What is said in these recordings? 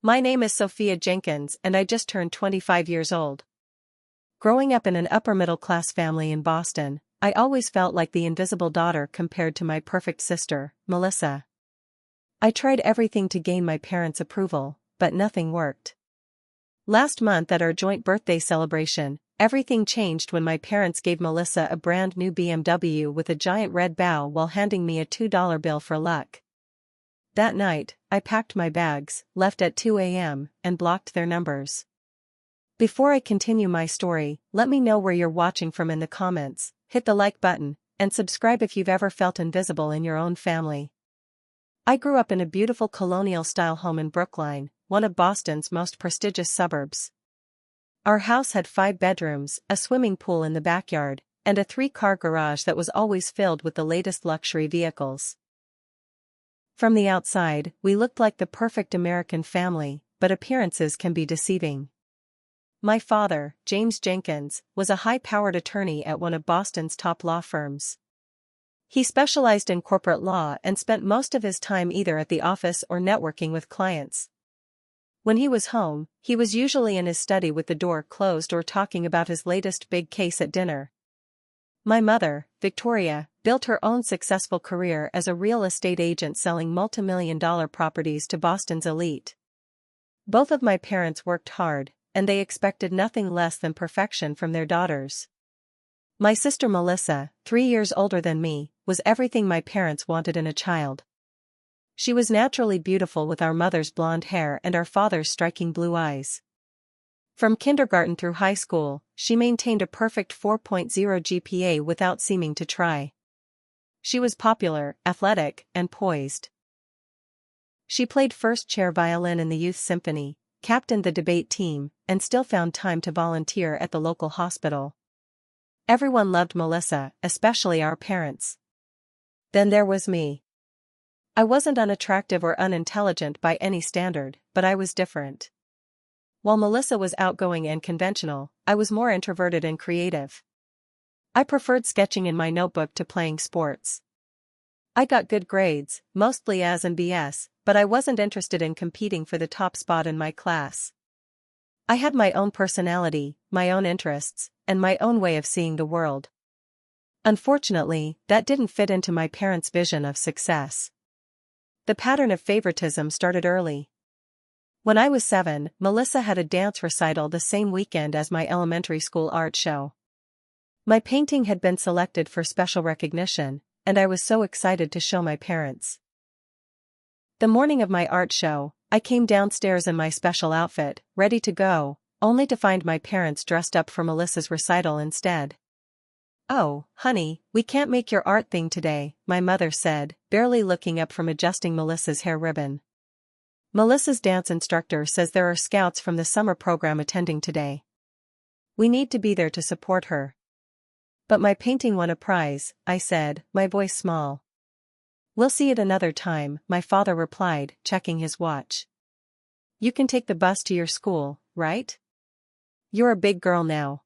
My name is Sophia Jenkins and I just turned 25 years old. Growing up in an upper-middle-class family in Boston, I always felt like the invisible daughter compared to my perfect sister, Melissa. I tried everything to gain my parents' approval, but nothing worked. Last month at our joint birthday celebration, everything changed when my parents gave Melissa a brand new BMW with a giant red bow while handing me a $2 bill for luck. That night, I packed my bags, left at 2 a.m., and blocked their numbers. Before I continue my story, let me know where you're watching from in the comments, hit the like button, and subscribe if you've ever felt invisible in your own family. I grew up in a beautiful colonial-style home in Brookline, one of Boston's most prestigious suburbs. Our house had 5 bedrooms, a swimming pool in the backyard, and a 3-car garage that was always filled with the latest luxury vehicles. From the outside, we looked like the perfect American family, but appearances can be deceiving. My father, James Jenkins, was a high-powered attorney at one of Boston's top law firms. He specialized in corporate law and spent most of his time either at the office or networking with clients. When he was home, he was usually in his study with the door closed or talking about his latest big case at dinner. My mother, Victoria, built her own successful career as a real estate agent selling multi-million-dollar properties to Boston's elite. Both of my parents worked hard, and they expected nothing less than perfection from their daughters. My sister Melissa, 3 years older than me, was everything my parents wanted in a child. She was naturally beautiful with our mother's blonde hair and our father's striking blue eyes. From kindergarten through high school, she maintained a perfect 4.0 GPA without seeming to try. She was popular, athletic, and poised. She played first-chair violin in the youth symphony, captained the debate team, and still found time to volunteer at the local hospital. Everyone loved Melissa, especially our parents. Then there was me. I wasn't unattractive or unintelligent by any standard, but I was different. While Melissa was outgoing and conventional, I was more introverted and creative. I preferred sketching in my notebook to playing sports. I got good grades, mostly A's and B's, but I wasn't interested in competing for the top spot in my class. I had my own personality, my own interests, and my own way of seeing the world. Unfortunately, that didn't fit into my parents' vision of success. The pattern of favoritism started early. When I was 7, Melissa had a dance recital the same weekend as my elementary school art show. My painting had been selected for special recognition, and I was so excited to show my parents. The morning of my art show, I came downstairs in my special outfit, ready to go, only to find my parents dressed up for Melissa's recital instead. "Oh, honey, we can't make your art thing today," my mother said, barely looking up from adjusting Melissa's hair ribbon. "Melissa's dance instructor says there are scouts from the summer program attending today. We need to be there to support her." "But my painting won a prize," I said, my voice small. "We'll see it another time," my father replied, checking his watch. "You can take the bus to your school, right? You're a big girl now."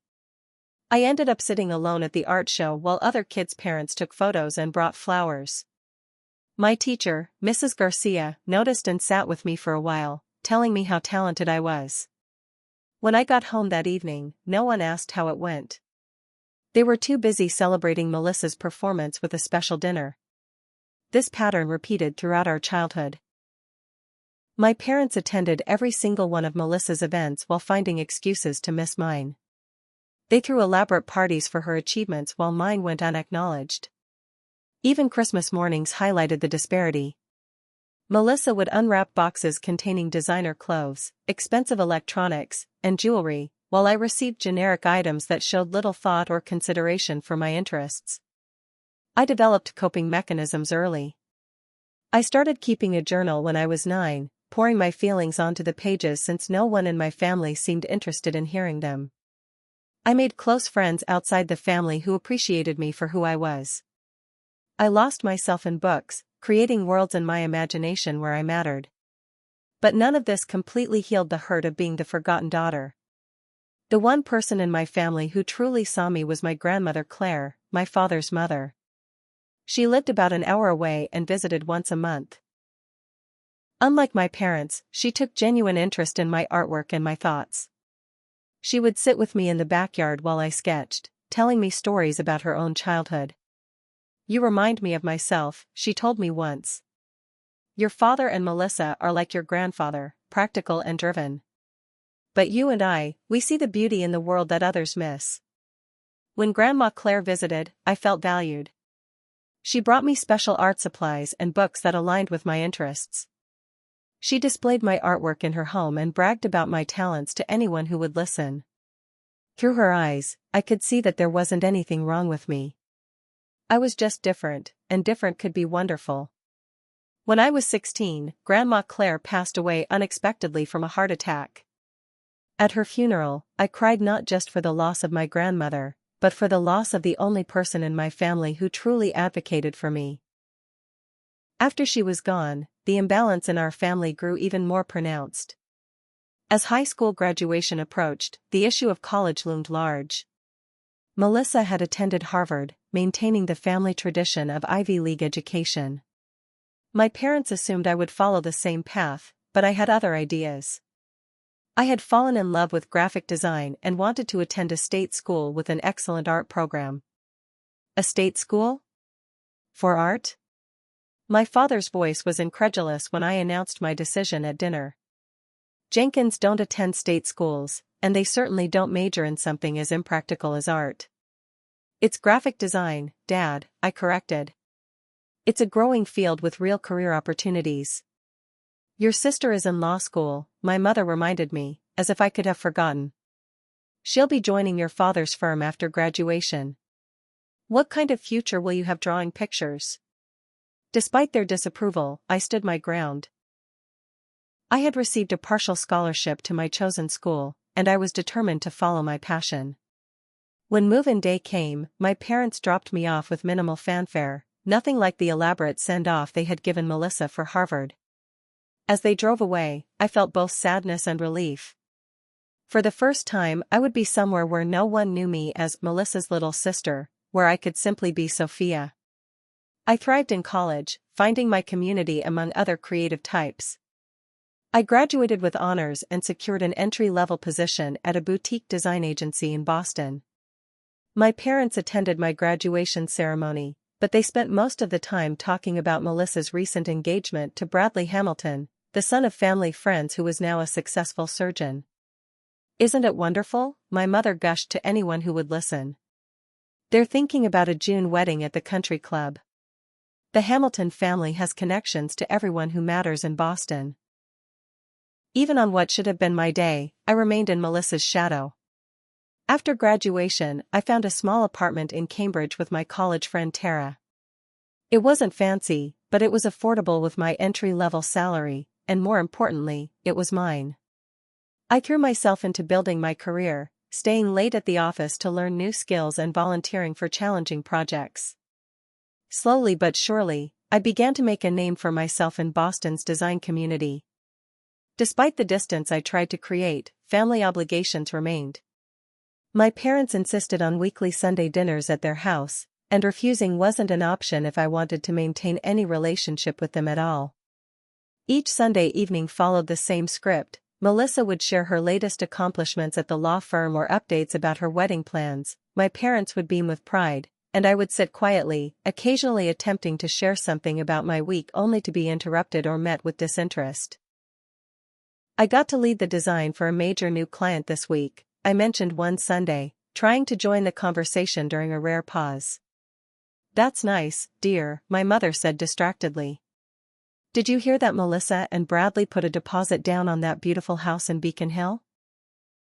I ended up sitting alone at the art show while other kids' parents took photos and brought flowers. My teacher, Mrs. Garcia, noticed and sat with me for a while, telling me how talented I was. When I got home that evening, no one asked how it went. They were too busy celebrating Melissa's performance with a special dinner. This pattern repeated throughout our childhood. My parents attended every single one of Melissa's events while finding excuses to miss mine. They threw elaborate parties for her achievements while mine went unacknowledged. Even Christmas mornings highlighted the disparity. Melissa would unwrap boxes containing designer clothes, expensive electronics, and jewelry, while I received generic items that showed little thought or consideration for my interests. I developed coping mechanisms early. I started keeping a journal when I was 9, pouring my feelings onto the pages since no one in my family seemed interested in hearing them. I made close friends outside the family who appreciated me for who I was. I lost myself in books, creating worlds in my imagination where I mattered. But none of this completely healed the hurt of being the forgotten daughter. The one person in my family who truly saw me was my grandmother Claire, my father's mother. She lived about an hour away and visited once a month. Unlike my parents, she took genuine interest in my artwork and my thoughts. She would sit with me in the backyard while I sketched, telling me stories about her own childhood. "You remind me of myself," she told me once. "Your father and Melissa are like your grandfather, practical and driven. But you and we see the beauty in the world that others miss." When Grandma Claire visited, I felt valued. She brought me special art supplies and books that aligned with my interests. She displayed my artwork in her home and bragged about my talents to anyone who would listen. Through her eyes, I could see that there wasn't anything wrong with me. I was just different, and different could be wonderful. When I was 16, Grandma Claire passed away unexpectedly from a heart attack. At her funeral, I cried not just for the loss of my grandmother, but for the loss of the only person in my family who truly advocated for me. After she was gone, the imbalance in our family grew even more pronounced. As high school graduation approached, the issue of college loomed large. Melissa had attended Harvard, maintaining the family tradition of Ivy League education. My parents assumed I would follow the same path, but I had other ideas. I had fallen in love with graphic design and wanted to attend a state school with an excellent art program. A state school? For art? My father's voice was incredulous when I announced my decision at dinner. "Jenkins don't attend state schools, and they certainly don't major in something as impractical as art." "It's graphic design, Dad," I corrected. "It's a growing field with real career opportunities." "Your sister is in law school," my mother reminded me, as if I could have forgotten. "She'll be joining your father's firm after graduation. What kind of future will you have drawing pictures?" Despite their disapproval, I stood my ground. I had received a partial scholarship to my chosen school, and I was determined to follow my passion. When move-in day came, my parents dropped me off with minimal fanfare, nothing like the elaborate send-off they had given Melissa for Harvard. As they drove away, I felt both sadness and relief. For the first time, I would be somewhere where no one knew me as Melissa's little sister, where I could simply be Sophia. I thrived in college, finding my community among other creative types. I graduated with honors and secured an entry-level position at a boutique design agency in Boston. My parents attended my graduation ceremony, but they spent most of the time talking about Melissa's recent engagement to Bradley Hamilton, the son of family friends who was now a successful surgeon. "Isn't it wonderful?" my mother gushed to anyone who would listen. "They're thinking about a June wedding at the country club. The Hamilton family has connections to everyone who matters in Boston." Even on what should have been my day, I remained in Melissa's shadow. After graduation, I found a small apartment in Cambridge with my college friend Tara. It wasn't fancy, but it was affordable with my entry-level salary, and more importantly, it was mine. I threw myself into building my career, staying late at the office to learn new skills and volunteering for challenging projects. Slowly but surely, I began to make a name for myself in Boston's design community. Despite the distance I tried to create, family obligations remained. My parents insisted on weekly Sunday dinners at their house, and refusing wasn't an option if I wanted to maintain any relationship with them at all. Each Sunday evening followed the same script. Melissa would share her latest accomplishments at the law firm or updates about her wedding plans. My parents would beam with pride, and I would sit quietly, occasionally attempting to share something about my week only to be interrupted or met with disinterest. "I got to lead the design for a major new client this week," I mentioned one Sunday, trying to join the conversation during a rare pause. "That's nice, dear," my mother said distractedly. "Did you hear that Melissa and Bradley put a deposit down on that beautiful house in Beacon Hill?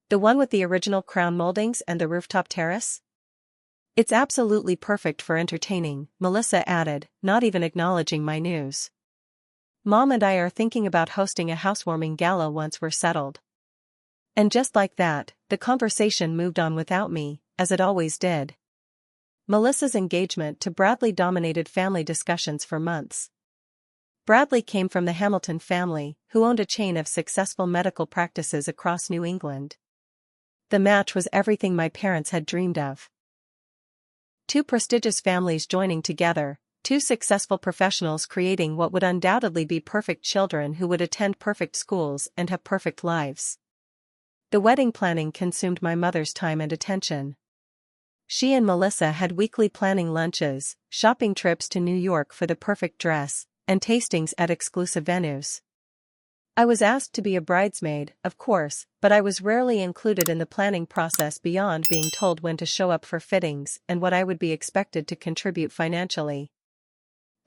The one with the original crown moldings and the rooftop terrace? It's absolutely perfect for entertaining," Melissa added, not even acknowledging my news. "Mom and I are thinking about hosting a housewarming gala once we're settled." And just like that, the conversation moved on without me, as it always did. Melissa's engagement to Bradley dominated family discussions for months. Bradley came from the Hamilton family, who owned a chain of successful medical practices across New England. The match was everything my parents had dreamed of. Two prestigious families joining together, two successful professionals creating what would undoubtedly be perfect children who would attend perfect schools and have perfect lives. The wedding planning consumed my mother's time and attention. She and Melissa had weekly planning lunches, shopping trips to New York for the perfect dress, and tastings at exclusive venues. I was asked to be a bridesmaid, of course, but I was rarely included in the planning process beyond being told when to show up for fittings and what I would be expected to contribute financially.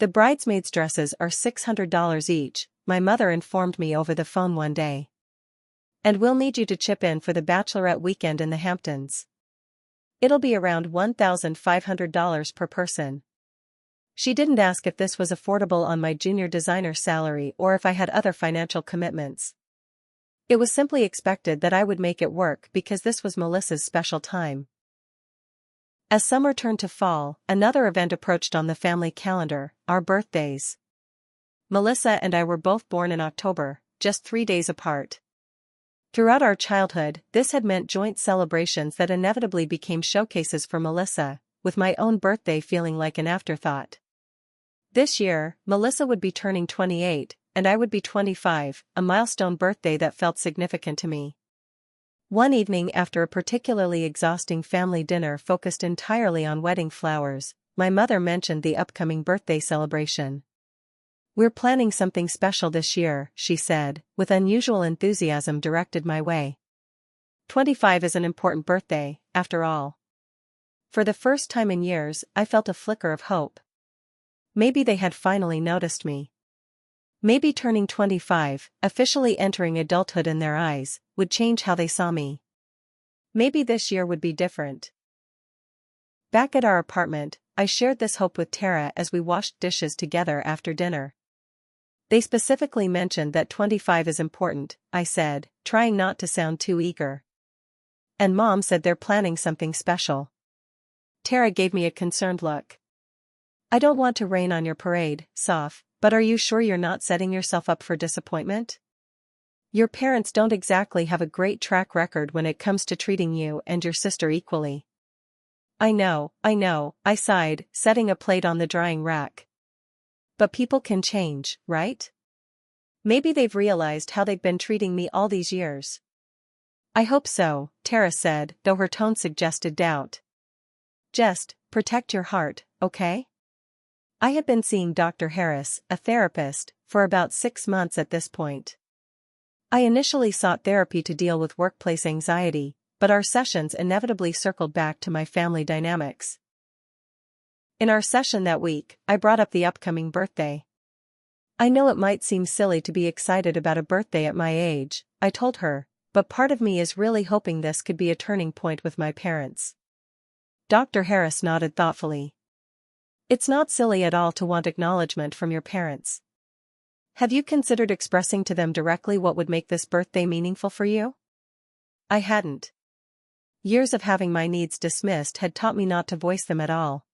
The bridesmaids' dresses are $600 each, my mother informed me over the phone one day. And we'll need you to chip in for the bachelorette weekend in the Hamptons. It'll be around $1,500 per person. She didn't ask if this was affordable on my junior designer salary or if I had other financial commitments. It was simply expected that I would make it work because this was Melissa's special time. As summer turned to fall, another event approached on the family calendar, our birthdays. Melissa and I were both born in October, just 3 days apart. Throughout our childhood, this had meant joint celebrations that inevitably became showcases for Melissa, with my own birthday feeling like an afterthought. This year, Melissa would be turning 28, and I would be 25, a milestone birthday that felt significant to me. One evening after a particularly exhausting family dinner focused entirely on wedding flowers, my mother mentioned the upcoming birthday celebration. "We're planning something special this year," she said, with unusual enthusiasm directed my way. 25 is an important birthday, after all. For the first time in years, I felt a flicker of hope. Maybe they had finally noticed me. Maybe turning 25, officially entering adulthood in their eyes, would change how they saw me. Maybe this year would be different. Back at our apartment, I shared this hope with Tara as we washed dishes together after dinner. "They specifically mentioned that 25 is important," I said, trying not to sound too eager. "And Mom said they're planning something special." Tara gave me a concerned look. "I don't want to rain on your parade, Soph, but are you sure you're not setting yourself up for disappointment? Your parents don't exactly have a great track record when it comes to treating you and your sister equally." I know, I sighed, setting a plate on the drying rack. "But people can change, right? Maybe they've realized how they've been treating me all these years." "I hope so," Tara said, though her tone suggested doubt. "Just protect your heart, okay?" I had been seeing Dr. Harris, a therapist, for about 6 months at this point. I initially sought therapy to deal with workplace anxiety, but our sessions inevitably circled back to my family dynamics. In our session that week, I brought up the upcoming birthday. "I know it might seem silly to be excited about a birthday at my age," I told her, "but part of me is really hoping this could be a turning point with my parents." Dr. Harris nodded thoughtfully. "It's not silly at all to want acknowledgement from your parents. Have you considered expressing to them directly what would make this birthday meaningful for you?" I hadn't. Years of having my needs dismissed had taught me not to voice them at all.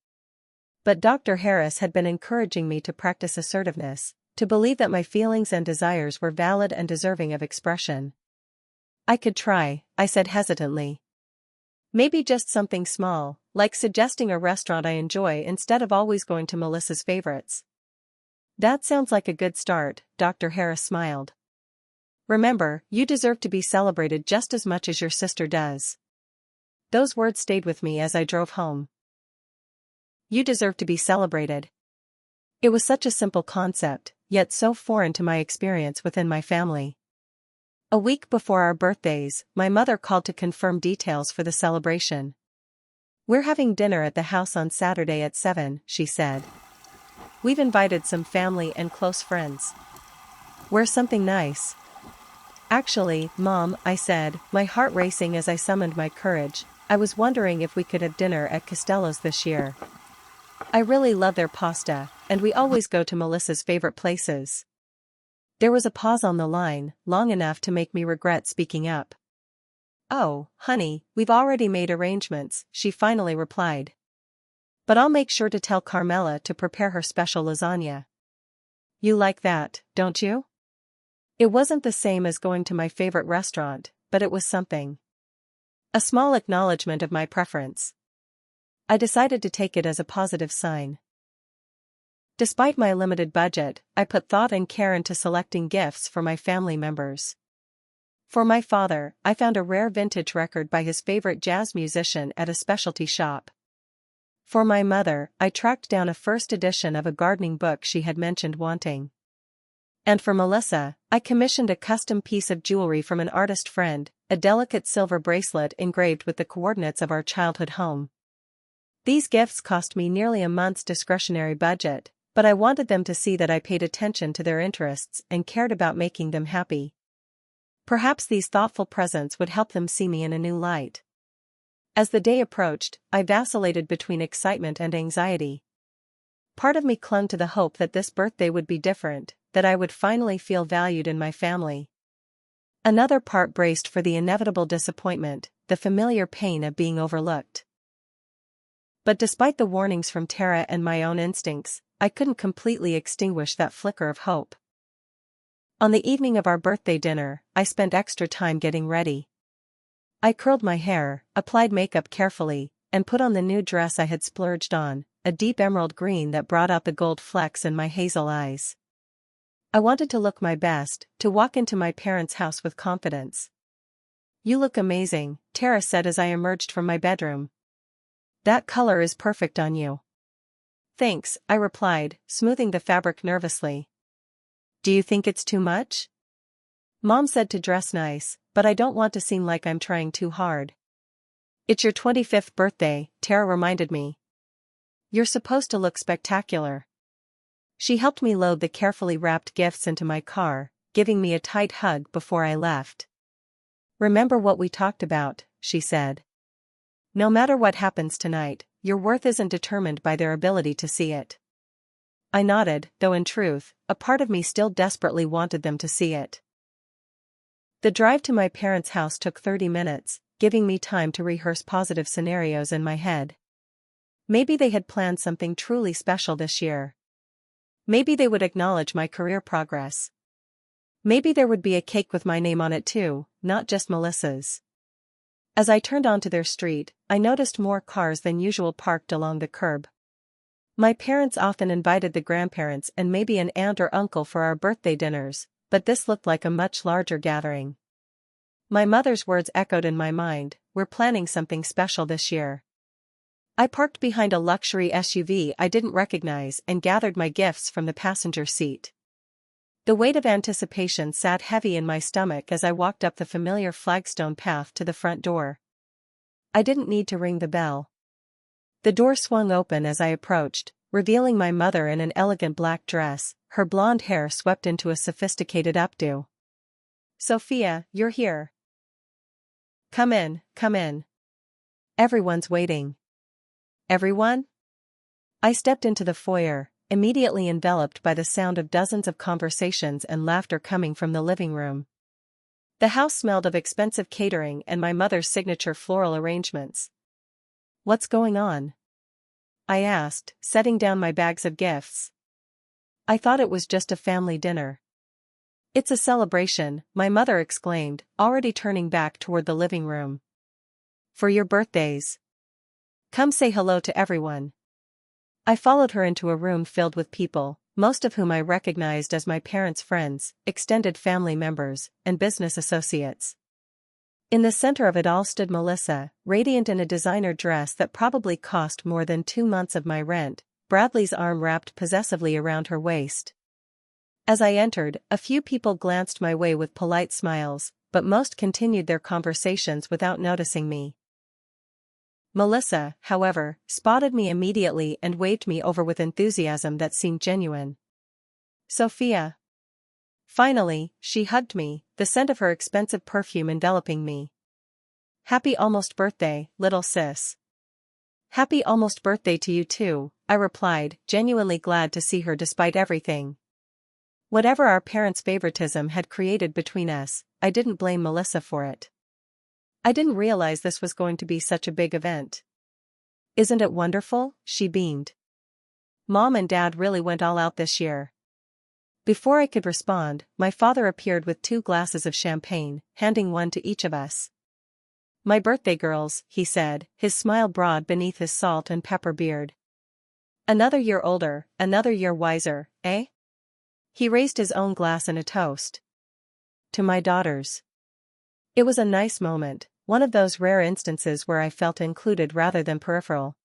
But Dr. Harris had been encouraging me to practice assertiveness, to believe that my feelings and desires were valid and deserving of expression. "I could try," I said hesitantly. "Maybe just something small, like suggesting a restaurant I enjoy instead of always going to Melissa's favorites." "That sounds like a good start," Dr. Harris smiled. "Remember, you deserve to be celebrated just as much as your sister does." Those words stayed with me as I drove home. You deserve to be celebrated. It was such a simple concept, yet so foreign to my experience within my family. A week before our birthdays, my mother called to confirm details for the celebration. "We're having dinner at the house on Saturday at 7, she said. "We've invited some family and close friends." "Wear something nice." "Actually, Mom," I said, my heart racing as I summoned my courage, "I was wondering if we could have dinner at Costello's this year. I really love their pasta, and we always go to Melissa's favorite places." There was a pause on the line, long enough to make me regret speaking up. "Oh, honey, we've already made arrangements," she finally replied. "But I'll make sure to tell Carmela to prepare her special lasagna." "You like that, don't you?" It wasn't the same as going to my favorite restaurant, but it was something. A small acknowledgement of my preference. I decided to take it as a positive sign. Despite my limited budget, I put thought and care into selecting gifts for my family members. For my father, I found a rare vintage record by his favorite jazz musician at a specialty shop. For my mother, I tracked down a first edition of a gardening book she had mentioned wanting. And for Melissa, I commissioned a custom piece of jewelry from an artist friend, a delicate silver bracelet engraved with the coordinates of our childhood home. These gifts cost me nearly a month's discretionary budget, but I wanted them to see that I paid attention to their interests and cared about making them happy. Perhaps these thoughtful presents would help them see me in a new light. As the day approached, I vacillated between excitement and anxiety. Part of me clung to the hope that this birthday would be different, that I would finally feel valued in my family. Another part braced for the inevitable disappointment, the familiar pain of being overlooked. But despite the warnings from Tara and my own instincts, I couldn't completely extinguish that flicker of hope. On the evening of our birthday dinner, I spent extra time getting ready. I curled my hair, applied makeup carefully, and put on the new dress I had splurged on, a deep emerald green that brought out the gold flecks in my hazel eyes. I wanted to look my best, to walk into my parents' house with confidence. "You look amazing," Tara said as I emerged from my bedroom. "That color is perfect on you." "Thanks," I replied, smoothing the fabric nervously. "Do you think it's too much?" "Mom said to dress nice, but I don't want to seem like I'm trying too hard." "It's your 25th birthday," Tara reminded me. "You're supposed to look spectacular." She helped me load the carefully wrapped gifts into my car, giving me a tight hug before I left. "Remember what we talked about," she said. "No matter what happens tonight, your worth isn't determined by their ability to see it." I nodded, though in truth, a part of me still desperately wanted them to see it. The drive to my parents' house took 30 minutes, giving me time to rehearse positive scenarios in my head. Maybe they had planned something truly special this year. Maybe they would acknowledge my career progress. Maybe there would be a cake with my name on it too, not just Melissa's. As I turned onto their street, I noticed more cars than usual parked along the curb. My parents often invited the grandparents and maybe an aunt or uncle for our birthday dinners, but this looked like a much larger gathering. My mother's words echoed in my mind, "We're planning something special this year." I parked behind a luxury SUV I didn't recognize and gathered my gifts from the passenger seat. The weight of anticipation sat heavy in my stomach as I walked up the familiar flagstone path to the front door. I didn't need to ring the bell. The door swung open as I approached, revealing my mother in an elegant black dress, her blonde hair swept into a sophisticated updo. "Sophia, you're here. Come in, come in. Everyone's waiting." "Everyone?" I stepped into the foyer, immediately enveloped by the sound of dozens of conversations and laughter coming from the living room. The house smelled of expensive catering and my mother's signature floral arrangements. "What's going on?" I asked, setting down my bags of gifts. "I thought it was just a family dinner." "It's a celebration," my mother exclaimed, already turning back toward the living room. "For your birthdays. Come say hello to everyone." I followed her into a room filled with people, most of whom I recognized as my parents' friends, extended family members, and business associates. In the center of it all stood Melissa, radiant in a designer dress that probably cost more than 2 months of my rent, Bradley's arm wrapped possessively around her waist. As I entered, a few people glanced my way with polite smiles, but most continued their conversations without noticing me. Melissa, however, spotted me immediately and waved me over with enthusiasm that seemed genuine. "Sophia." Finally, she hugged me, the scent of her expensive perfume enveloping me. "Happy almost birthday, little sis." "Happy almost birthday to you too," I replied, genuinely glad to see her despite everything. Whatever our parents' favoritism had created between us, I didn't blame Melissa for it. I didn't realize this was going to be such a big event. "Isn't it wonderful?" she beamed. "Mom and Dad really went all out this year." Before I could respond, my father appeared with 2 glasses of champagne, handing one to each of us. "My birthday girls," he said, his smile broad beneath his salt and pepper beard. Another year older, another year wiser, eh? He raised his own glass in a toast. To my daughters. It was a nice moment, one of those rare instances where I felt included rather than peripheral.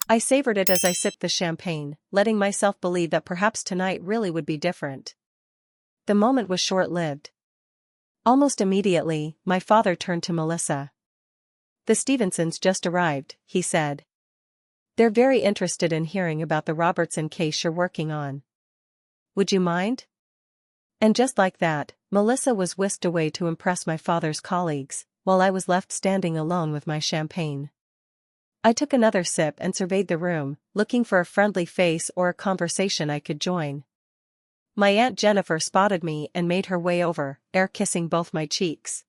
I savored it as I sipped the champagne, letting myself believe that perhaps tonight really would be different. The moment was short-lived. Almost immediately, my father turned to Melissa. "The Stevensons just arrived," he said. "They're very interested in hearing about the Robertson case you're working on. Would you mind?" And just like that, Melissa was whisked away to impress my father's colleagues, while I was left standing alone with my champagne. I took another sip and surveyed the room, looking for a friendly face or a conversation I could join. My Aunt Jennifer spotted me and made her way over, air-kissing both my cheeks.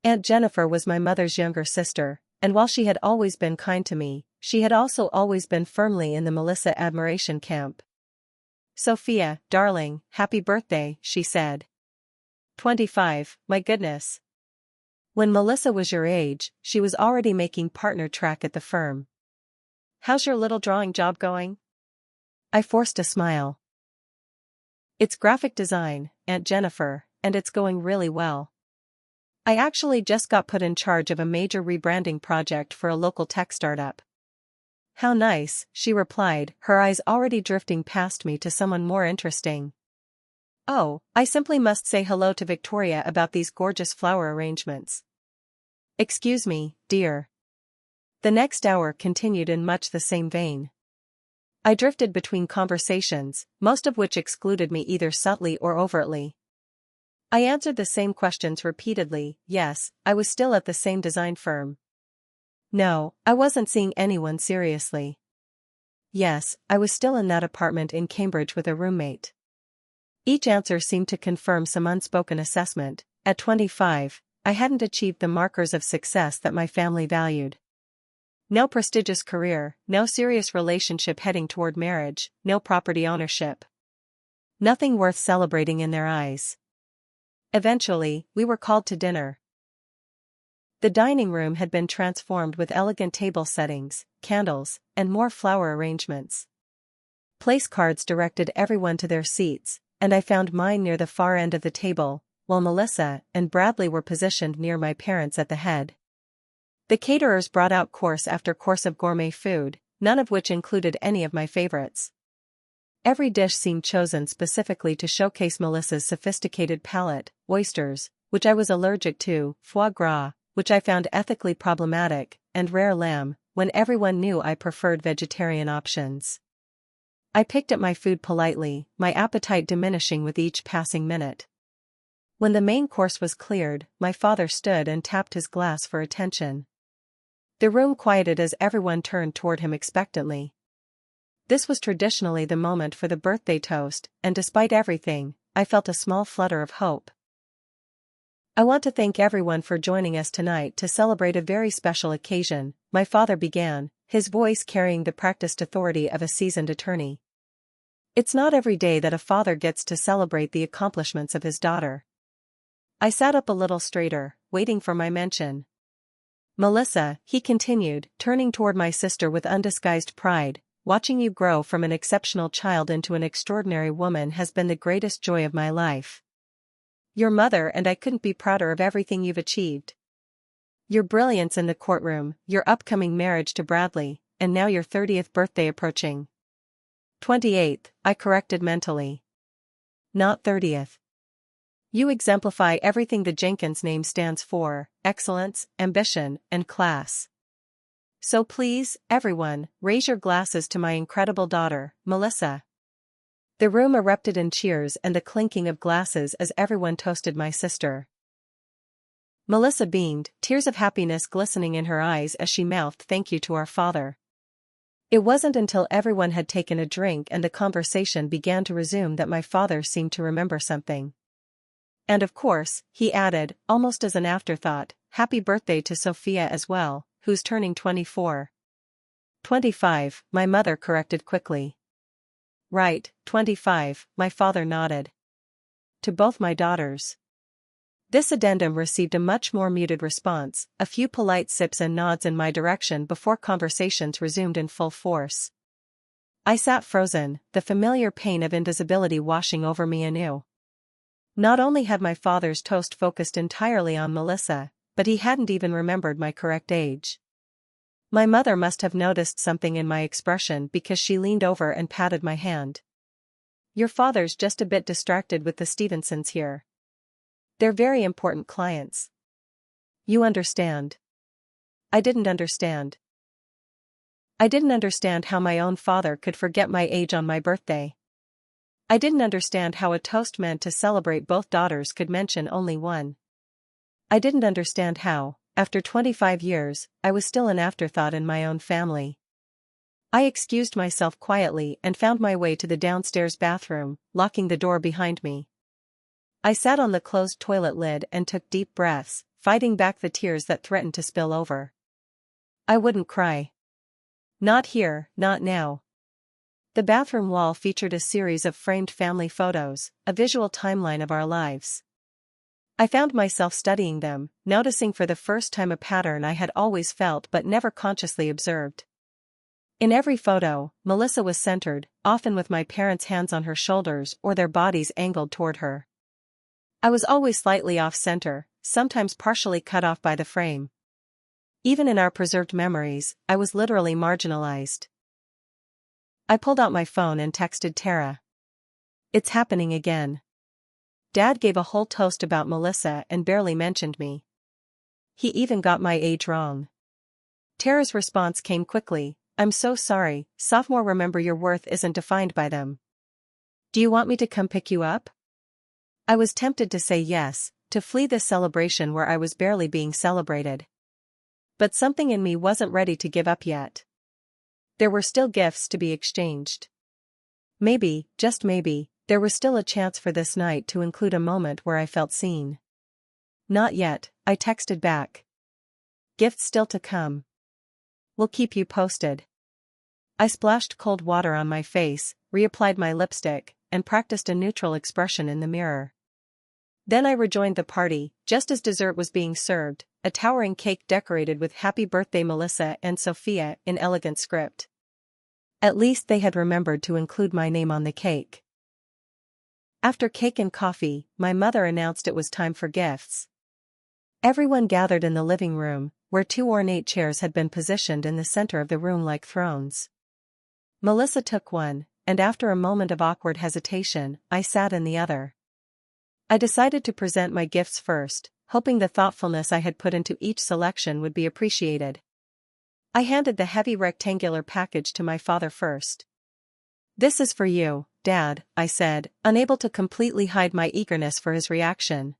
Aunt Jennifer was my mother's younger sister, and while she had always been kind to me, she had also always been firmly in the Melissa admiration camp. "Sophia, darling, happy birthday," she said. 25, my goodness. When Melissa was your age, she was already making partner track at the firm. "How's your little drawing job going?" I forced a smile. "It's graphic design, Aunt Jennifer, and it's going really well. I actually just got put in charge of a major rebranding project for a local tech startup." "How nice," she replied, her eyes already drifting past me to someone more interesting. "Oh, I simply must say hello to Victoria about these gorgeous flower arrangements." "Excuse me, dear." The next hour continued in much the same vein. I drifted between conversations, most of which excluded me either subtly or overtly. I answered the same questions repeatedly. Yes, I was still at the same design firm. No, I wasn't seeing anyone seriously. Yes, I was still in that apartment in Cambridge with a roommate. Each answer seemed to confirm some unspoken assessment. At 25, I hadn't achieved the markers of success that my family valued. No prestigious career, no serious relationship heading toward marriage, no property ownership. Nothing worth celebrating in their eyes. Eventually, we were called to dinner. The dining room had been transformed with elegant table settings, candles, and more flower arrangements. Place cards directed everyone to their seats, and I found mine near the far end of the table, while Melissa and Bradley were positioned near my parents at the head. The caterers brought out course after course of gourmet food, none of which included any of my favorites. Every dish seemed chosen specifically to showcase Melissa's sophisticated palate: oysters, which I was allergic to, foie gras, which I found ethically problematic, and rare lamb, when everyone knew I preferred vegetarian options. I picked at my food politely, my appetite diminishing with each passing minute. When the main course was cleared, my father stood and tapped his glass for attention. The room quieted as everyone turned toward him expectantly. This was traditionally the moment for the birthday toast, and despite everything, I felt a small flutter of hope. "I want to thank everyone for joining us tonight to celebrate a very special occasion," my father began, his voice carrying the practiced authority of a seasoned attorney. "It's not every day that a father gets to celebrate the accomplishments of his daughter." I sat up a little straighter, waiting for my mention. "Melissa," he continued, turning toward my sister with undisguised pride, "watching you grow from an exceptional child into an extraordinary woman has been the greatest joy of my life. Your mother and I couldn't be prouder of everything you've achieved. Your brilliance in the courtroom, your upcoming marriage to Bradley, and now your 30th birthday approaching." 28th, I corrected mentally. "Not 30th. You exemplify everything the Jenkins name stands for: excellence, ambition, and class. So please, everyone, raise your glasses to my incredible daughter, Melissa." The room erupted in cheers and the clinking of glasses as everyone toasted my sister. Melissa beamed, tears of happiness glistening in her eyes as she mouthed thank you to our father. It wasn't until everyone had taken a drink and the conversation began to resume that my father seemed to remember something. "And of course," he added, almost as an afterthought, "happy birthday to Sophia as well, who's turning 24. 25, my mother corrected quickly. "Right, 25, my father nodded. "To both my daughters." This addendum received a much more muted response, a few polite sips and nods in my direction before conversations resumed in full force. I sat frozen, the familiar pain of invisibility washing over me anew. Not only had my father's toast focused entirely on Melissa, but he hadn't even remembered my correct age. My mother must have noticed something in my expression because she leaned over and patted my hand. Your father's just a bit distracted with the Stevensons here. They're very important clients. You understand. I didn't understand. I didn't understand how my own father could forget my age on my birthday. I didn't understand how a toast meant to celebrate both daughters could mention only one. I didn't understand how, after 25 years, I was still an afterthought in my own family. I excused myself quietly and found my way to the downstairs bathroom, locking the door behind me. I sat on the closed toilet lid and took deep breaths, fighting back the tears that threatened to spill over. I wouldn't cry. Not here, not now. The bathroom wall featured a series of framed family photos, a visual timeline of our lives. I found myself studying them, noticing for the first time a pattern I had always felt but never consciously observed. In every photo, Melissa was centered, often with my parents' hands on her shoulders or their bodies angled toward her. I was always slightly off-center, sometimes partially cut off by the frame. Even in our preserved memories, I was literally marginalized. I pulled out my phone and texted Tara. It's happening again. Dad gave a whole toast about Melissa and barely mentioned me. He even got my age wrong. Tara's response came quickly. I'm so sorry, sophomore. Remember, your worth isn't defined by them. Do you want me to come pick you up? I was tempted to say yes, to flee this celebration where I was barely being celebrated. But something in me wasn't ready to give up yet. There were still gifts to be exchanged. Maybe, just maybe, there was still a chance for this night to include a moment where I felt seen. Not yet, I texted back. Gifts still to come. We'll keep you posted. I splashed cold water on my face, reapplied my lipstick, and practiced a neutral expression in the mirror. Then I rejoined the party, just as dessert was being served, a towering cake decorated with Happy Birthday Melissa and Sophia in elegant script. At least they had remembered to include my name on the cake. After cake and coffee, my mother announced it was time for gifts. Everyone gathered in the living room, where two ornate chairs had been positioned in the center of the room like thrones. Melissa took one, and after a moment of awkward hesitation, I sat in the other. I decided to present my gifts first, hoping the thoughtfulness I had put into each selection would be appreciated. I handed the heavy rectangular package to my father first. This is for you, Dad, I said, unable to completely hide my eagerness for his reaction.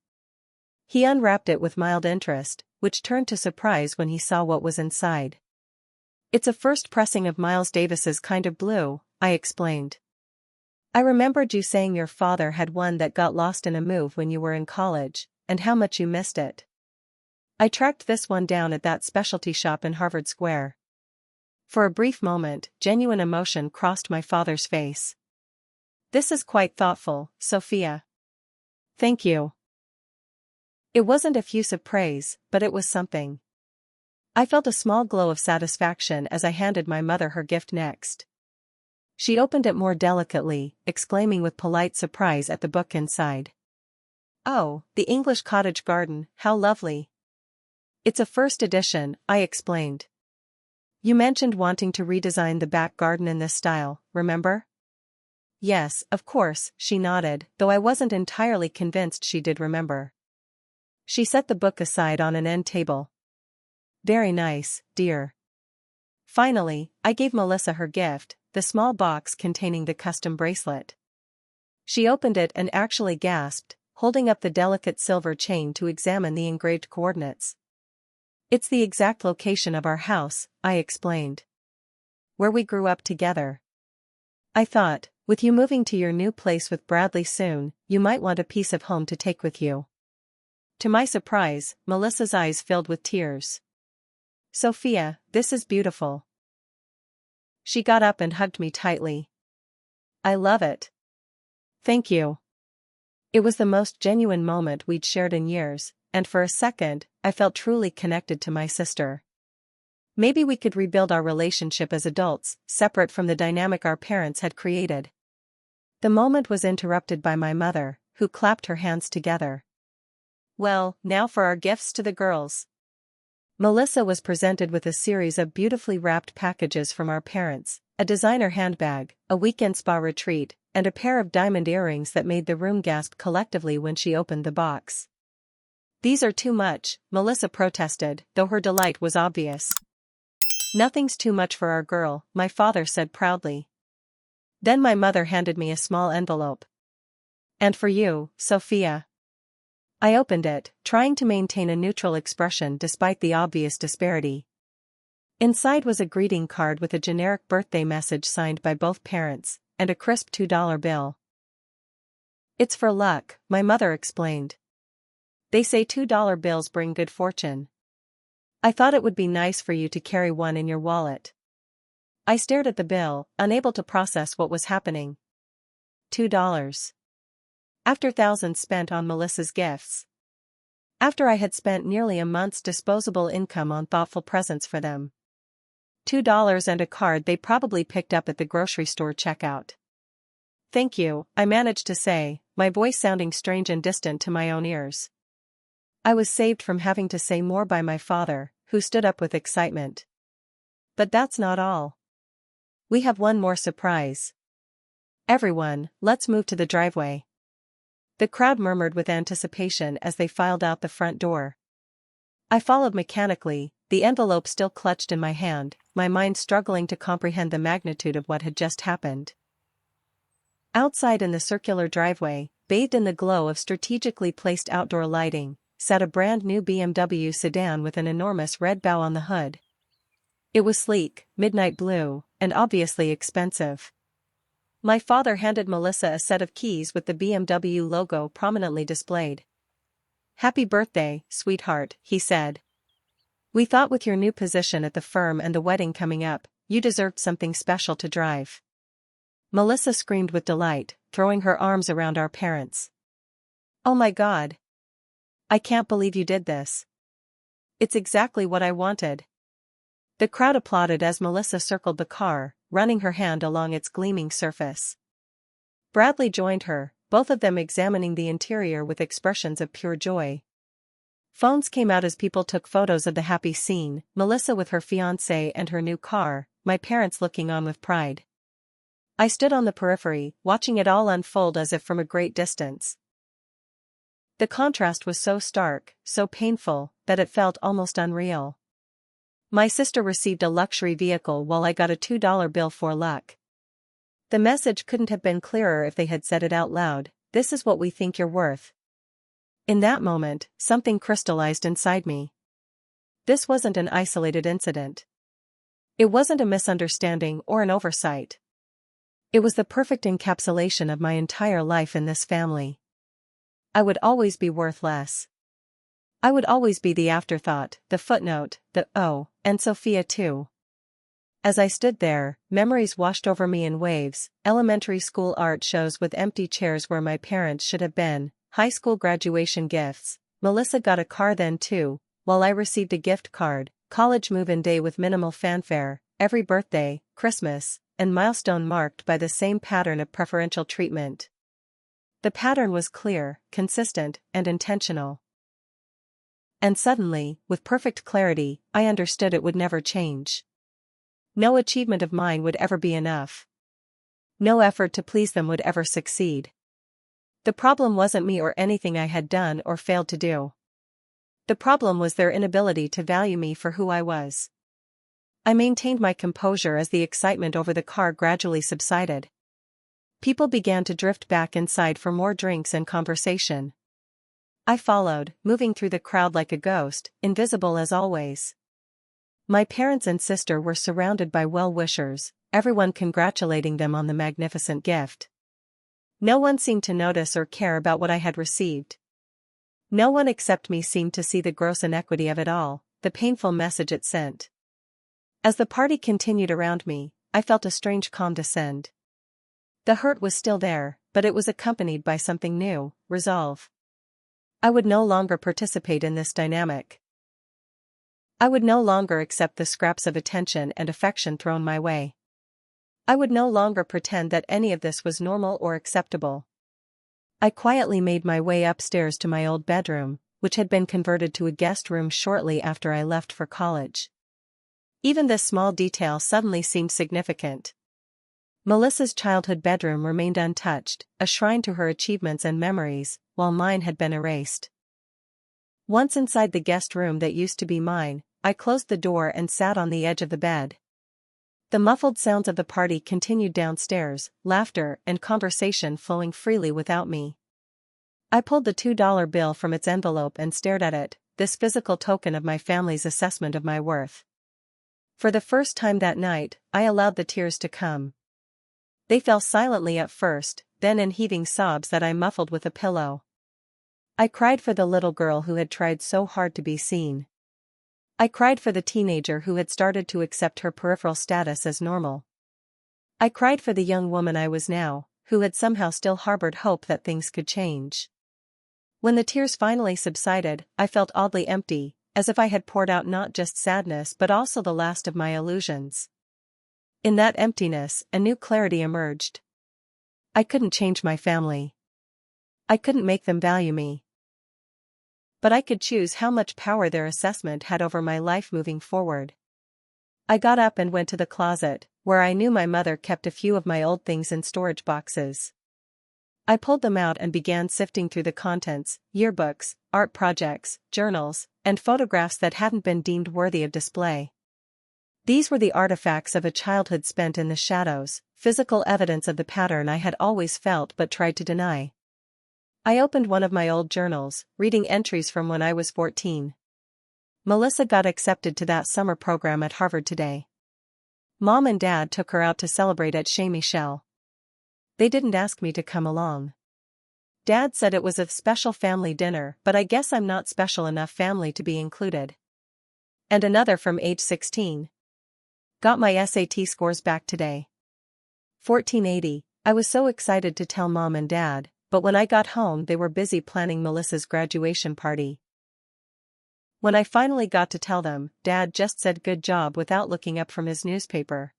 He unwrapped it with mild interest, which turned to surprise when he saw what was inside. It's a first pressing of Miles Davis's Kind of Blue, I explained. I remembered you saying your father had one that got lost in a move when you were in college, and how much you missed it. I tracked this one down at that specialty shop in Harvard Square. For a brief moment, genuine emotion crossed my father's face. This is quite thoughtful, Sophia. Thank you. It wasn't effusive praise, but it was something. I felt a small glow of satisfaction as I handed my mother her gift next. She opened it more delicately, exclaiming with polite surprise at the book inside. Oh, the English Cottage Garden, how lovely. It's a first edition, I explained. You mentioned wanting to redesign the back garden in this style, remember? Yes, of course, she nodded, though I wasn't entirely convinced she did remember. She set the book aside on an end table. Very nice, dear. Finally, I gave Melissa her gift, the small box containing the custom bracelet. She opened it and actually gasped, holding up the delicate silver chain to examine the engraved coordinates. It's the exact location of our house, I explained. Where we grew up together. I thought, with you moving to your new place with Bradley soon, you might want a piece of home to take with you. To my surprise, Melissa's eyes filled with tears. Sophia, this is beautiful. She got up and hugged me tightly. I love it. Thank you. It was the most genuine moment we'd shared in years, and for a second, I felt truly connected to my sister. Maybe we could rebuild our relationship as adults, separate from the dynamic our parents had created. The moment was interrupted by my mother, who clapped her hands together. Well, now for our gifts to the girls. Melissa was presented with a series of beautifully wrapped packages from our parents, a designer handbag, a weekend spa retreat, and a pair of diamond earrings that made the room gasp collectively when she opened the box. "These are too much," Melissa protested, though her delight was obvious. "Nothing's too much for our girl," my father said proudly. Then my mother handed me a small envelope. "And for you, Sophia." I opened it, trying to maintain a neutral expression despite the obvious disparity. Inside was a greeting card with a generic birthday message signed by both parents, and a crisp $2 bill. "It's for luck," my mother explained. "They say $2 bills bring good fortune. I thought it would be nice for you to carry one in your wallet." I stared at the bill, unable to process what was happening. $2. After thousands spent on Melissa's gifts. After I had spent nearly a month's disposable income on thoughtful presents for them. $2 and a card they probably picked up at the grocery store checkout. "Thank you," I managed to say, my voice sounding strange and distant to my own ears. I was saved from having to say more by my father, who stood up with excitement. "But that's not all. We have one more surprise. Everyone, let's move to the driveway." The crowd murmured with anticipation as they filed out the front door. I followed mechanically, the envelope still clutched in my hand, my mind struggling to comprehend the magnitude of what had just happened. Outside in the circular driveway, bathed in the glow of strategically placed outdoor lighting, sat a brand new BMW sedan with an enormous red bow on the hood. It was sleek, midnight blue, and obviously expensive. My father handed Melissa a set of keys with the BMW logo prominently displayed. "Happy birthday, sweetheart," he said. "We thought with your new position at the firm and the wedding coming up, you deserved something special to drive." Melissa screamed with delight, throwing her arms around our parents. "Oh my God! I can't believe you did this. It's exactly what I wanted." The crowd applauded as Melissa circled the car, running her hand along its gleaming surface. Bradley joined her, both of them examining the interior with expressions of pure joy. Phones came out as people took photos of the happy scene, Melissa with her fiancé and her new car, my parents looking on with pride. I stood on the periphery, watching it all unfold as if from a great distance. The contrast was so stark, so painful, that it felt almost unreal. My sister received a luxury vehicle while I got a $2 bill for luck. The message couldn't have been clearer if they had said it out loud: "This is what we think you're worth." In that moment, something crystallized inside me. This wasn't an isolated incident. It wasn't a misunderstanding or an oversight. It was the perfect encapsulation of my entire life in this family. I would always be worth less. I would always be the afterthought, the footnote, and Sophia too. As I stood there, memories washed over me in waves: elementary school art shows with empty chairs where my parents should have been, high school graduation gifts. Melissa got a car then too, while I received a gift card, college move-in day with minimal fanfare, every birthday, Christmas, and milestone marked by the same pattern of preferential treatment. The pattern was clear, consistent, and intentional. And suddenly, with perfect clarity, I understood it would never change. No achievement of mine would ever be enough. No effort to please them would ever succeed. The problem wasn't me or anything I had done or failed to do. The problem was their inability to value me for who I was. I maintained my composure as the excitement over the car gradually subsided. People began to drift back inside for more drinks and conversation. I followed, moving through the crowd like a ghost, invisible as always. My parents and sister were surrounded by well-wishers, everyone congratulating them on the magnificent gift. No one seemed to notice or care about what I had received. No one except me seemed to see the gross inequity of it all, the painful message it sent. As the party continued around me, I felt a strange calm descend. The hurt was still there, but it was accompanied by something new: resolve. I would no longer participate in this dynamic. I would no longer accept the scraps of attention and affection thrown my way. I would no longer pretend that any of this was normal or acceptable. I quietly made my way upstairs to my old bedroom, which had been converted to a guest room shortly after I left for college. Even this small detail suddenly seemed significant. Melissa's childhood bedroom remained untouched, a shrine to her achievements and memories, while mine had been erased. Once inside the guest room that used to be mine, I closed the door and sat on the edge of the bed. The muffled sounds of the party continued downstairs, laughter and conversation flowing freely without me. I pulled the $2 bill from its envelope and stared at it, this physical token of my family's assessment of my worth. For the first time that night, I allowed the tears to come. They fell silently at first, then in heaving sobs that I muffled with a pillow. I cried for the little girl who had tried so hard to be seen. I cried for the teenager who had started to accept her peripheral status as normal. I cried for the young woman I was now, who had somehow still harbored hope that things could change. When the tears finally subsided, I felt oddly empty, as if I had poured out not just sadness but also the last of my illusions. In that emptiness, a new clarity emerged. I couldn't change my family. I couldn't make them value me. But I could choose how much power their assessment had over my life moving forward. I got up and went to the closet, where I knew my mother kept a few of my old things in storage boxes. I pulled them out and began sifting through the contents, yearbooks, art projects, journals, and photographs that hadn't been deemed worthy of display. These were the artifacts of a childhood spent in the shadows, physical evidence of the pattern I had always felt but tried to deny. I opened one of my old journals, reading entries from when I was 14. Melissa got accepted to that summer program at Harvard today. Mom and Dad took her out to celebrate at Chez Michel. They didn't ask me to come along. Dad said it was a special family dinner, but I guess I'm not special enough family to be included. And another from age 16. Got my SAT scores back today. 1480, I was so excited to tell Mom and Dad, but when I got home they were busy planning Melissa's graduation party. When I finally got to tell them, Dad just said good job without looking up from his newspaper.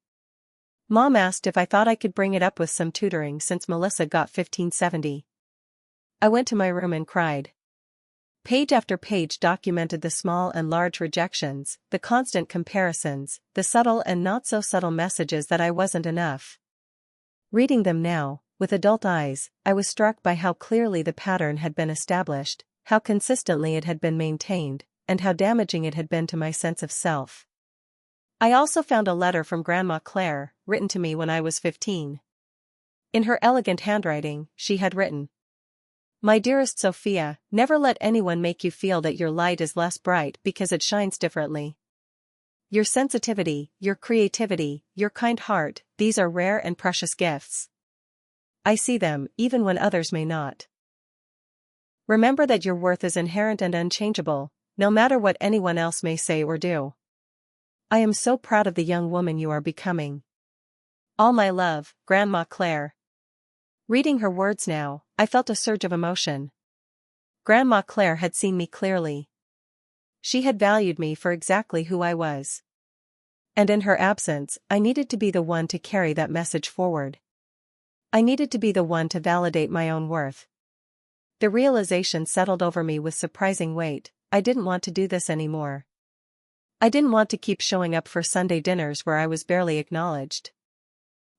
Mom asked if I thought I could bring it up with some tutoring since Melissa got 1570. I went to my room and cried. Page after page documented the small and large rejections, the constant comparisons, the subtle and not-so-subtle messages that I wasn't enough. Reading them now, with adult eyes, I was struck by how clearly the pattern had been established, how consistently it had been maintained, and how damaging it had been to my sense of self. I also found a letter from Grandma Claire, written to me when I was 15. In her elegant handwriting, she had written, "My dearest Sophia, never let anyone make you feel that your light is less bright because it shines differently. Your sensitivity, your creativity, your kind heart, these are rare and precious gifts. I see them, even when others may not. Remember that your worth is inherent and unchangeable, no matter what anyone else may say or do. I am so proud of the young woman you are becoming. All my love, Grandma Claire." Reading her words now, I felt a surge of emotion. Grandma Claire had seen me clearly. She had valued me for exactly who I was. And in her absence, I needed to be the one to carry that message forward. I needed to be the one to validate my own worth. The realization settled over me with surprising weight. I didn't want to do this anymore. I didn't want to keep showing up for Sunday dinners where I was barely acknowledged.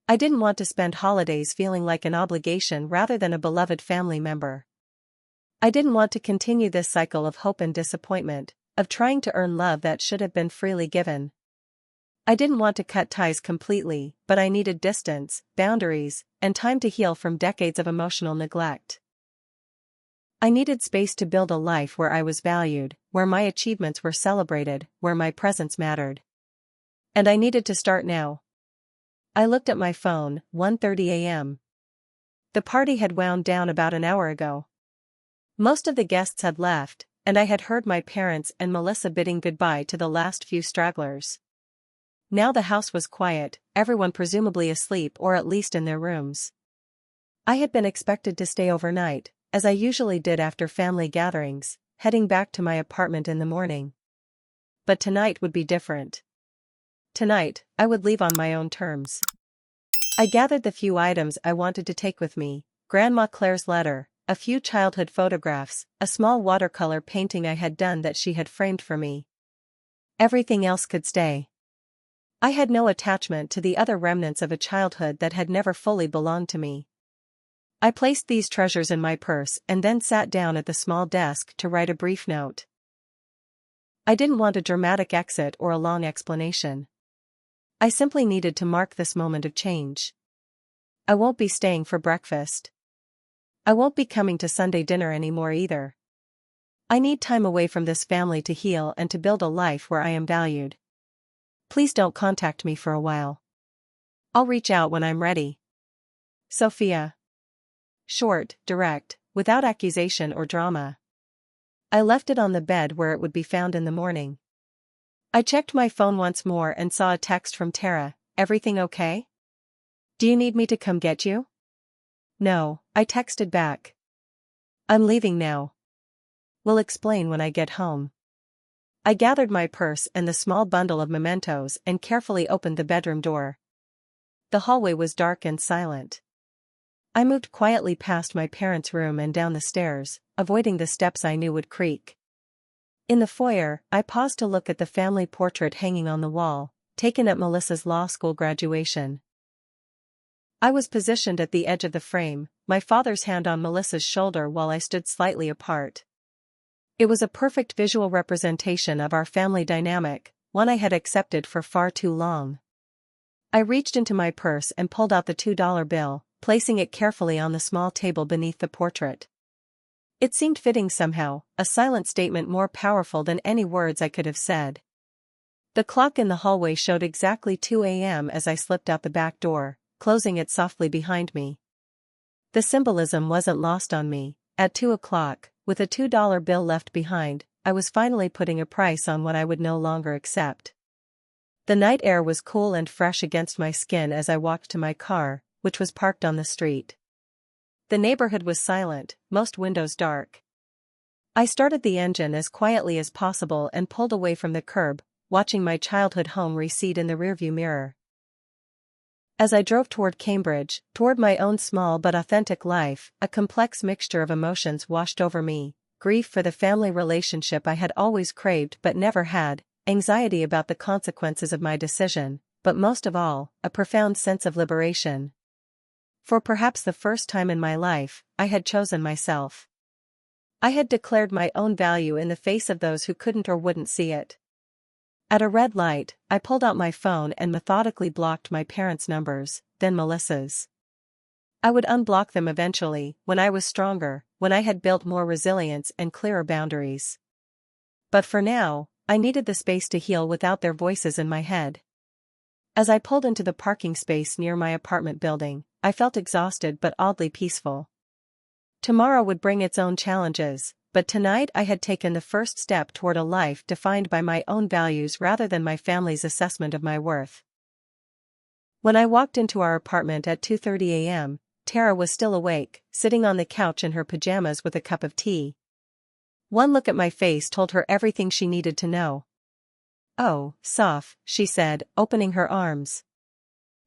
I didn't want to spend holidays feeling like an obligation rather than a beloved family member. I didn't want to continue this cycle of hope and disappointment, of trying to earn love that should have been freely given. I didn't want to cut ties completely, but I needed distance, boundaries, and time to heal from decades of emotional neglect. I needed space to build a life where I was valued, where my achievements were celebrated, where my presence mattered. And I needed to start now. I looked at my phone, 1:30 a.m. The party had wound down about an hour ago. Most of the guests had left, and I had heard my parents and Melissa bidding goodbye to the last few stragglers. Now the house was quiet, everyone presumably asleep or at least in their rooms. I had been expected to stay overnight, as I usually did after family gatherings, heading back to my apartment in the morning. but tonight would be different. Tonight, I would leave on my own terms. I gathered the few items I wanted to take with me: Grandma Claire's letter, a few childhood photographs, a small watercolor painting I had done that she had framed for me. Everything else could stay. I had no attachment to the other remnants of a childhood that had never fully belonged to me. I placed these treasures in my purse and then sat down at the small desk to write a brief note. I didn't want a dramatic exit or a long explanation. I simply needed to mark this moment of change. I won't be staying for breakfast. I won't be coming to Sunday dinner anymore either. I need time away from this family to heal and to build a life where I am valued. Please don't contact me for a while. I'll reach out when I'm ready. Sophia. Short, direct, without accusation or drama. I left it on the bed where it would be found in the morning. I checked my phone once more and saw a text from Tara. Everything okay? Do you need me to come get you? No, I texted back. I'm leaving now. We'll explain when I get home. I gathered my purse and the small bundle of mementos and carefully opened the bedroom door. The hallway was dark and silent. I moved quietly past my parents' room and down the stairs, avoiding the steps I knew would creak. In the foyer, I paused to look at the family portrait hanging on the wall, taken at Melissa's law school graduation. I was positioned at the edge of the frame, my father's hand on Melissa's shoulder while I stood slightly apart. It was a perfect visual representation of our family dynamic, one I had accepted for far too long. I reached into my purse and pulled out the $2 bill, placing it carefully on the small table beneath the portrait. It seemed fitting somehow, a silent statement more powerful than any words I could have said. The clock in the hallway showed exactly 2 a.m. as I slipped out the back door, closing it softly behind me. The symbolism wasn't lost on me. At 2 o'clock, with a $2 bill left behind, I was finally putting a price on what I would no longer accept. The night air was cool and fresh against my skin as I walked to my car, which was parked on the street. The neighborhood was silent, most windows dark. I started the engine as quietly as possible and pulled away from the curb, watching my childhood home recede in the rearview mirror. As I drove toward Cambridge, toward my own small but authentic life, a complex mixture of emotions washed over me: grief for the family relationship I had always craved but never had, anxiety about the consequences of my decision, but most of all, a profound sense of liberation. For perhaps the first time in my life, I had chosen myself. I had declared my own value in the face of those who couldn't or wouldn't see it. At a red light, I pulled out my phone and methodically blocked my parents' numbers, then Melissa's. I would unblock them eventually, when I was stronger, when I had built more resilience and clearer boundaries. But for now, I needed the space to heal without their voices in my head. As I pulled into the parking space near my apartment building, I felt exhausted but oddly peaceful. Tomorrow would bring its own challenges, but tonight I had taken the first step toward a life defined by my own values rather than my family's assessment of my worth. When I walked into our apartment at 2:30 a.m., Tara was still awake, sitting on the couch in her pajamas with a cup of tea. One look at my face told her everything she needed to know. "Oh, Soph," she said, opening her arms.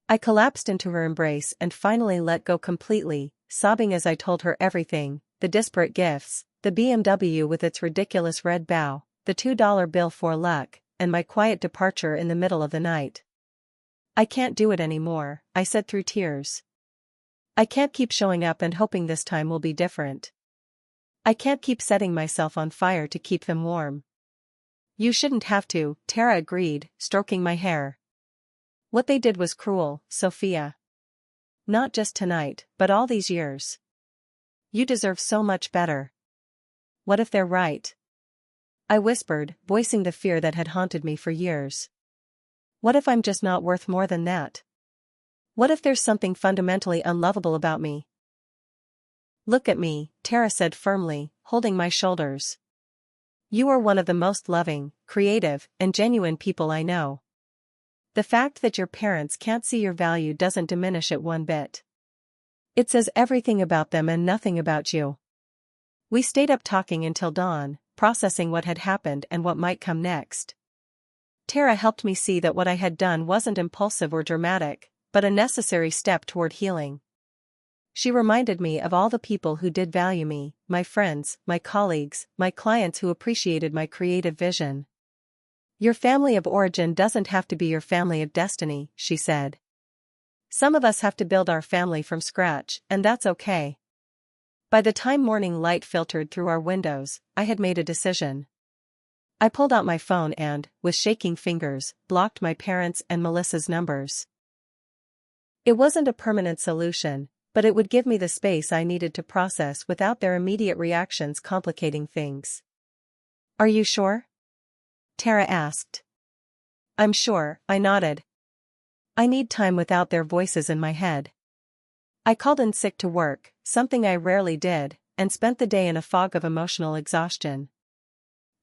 I collapsed into her embrace and finally let go completely, sobbing as I told her everything: the disparate gifts, the BMW with its ridiculous red bow, the $2 bill for luck, and my quiet departure in the middle of the night. "I can't do it anymore," I said through tears. "I can't keep showing up and hoping this time will be different. I can't keep setting myself on fire to keep them warm." "You shouldn't have to," Tara agreed, stroking my hair. "What they did was cruel, Sophia. Not just tonight, but all these years. You deserve so much better." "What if they're right?" I whispered, voicing the fear that had haunted me for years. "What if I'm just not worth more than that? What if there's something fundamentally unlovable about me?" "Look at me," Tara said firmly, holding my shoulders. "You are one of the most loving, creative, and genuine people I know. The fact that your parents can't see your value doesn't diminish it one bit. It says everything about them and nothing about you." We stayed up talking until dawn, processing what had happened and what might come next. Tara helped me see that what I had done wasn't impulsive or dramatic, but a necessary step toward healing. She reminded me of all the people who did value me, my friends, my colleagues, my clients who appreciated my creative vision. Your family of origin doesn't have to be your family of destiny, she said. Some of us have to build our family from scratch, and that's okay. By the time morning light filtered through our windows, I had made a decision. I pulled out my phone and, with shaking fingers, blocked my parents' and Melissa's numbers. It wasn't a permanent solution, but it would give me the space I needed to process without their immediate reactions complicating things. Are you sure? Tara asked. I'm sure, I nodded. I need time without their voices in my head. I called in sick to work, something I rarely did, and spent the day in a fog of emotional exhaustion.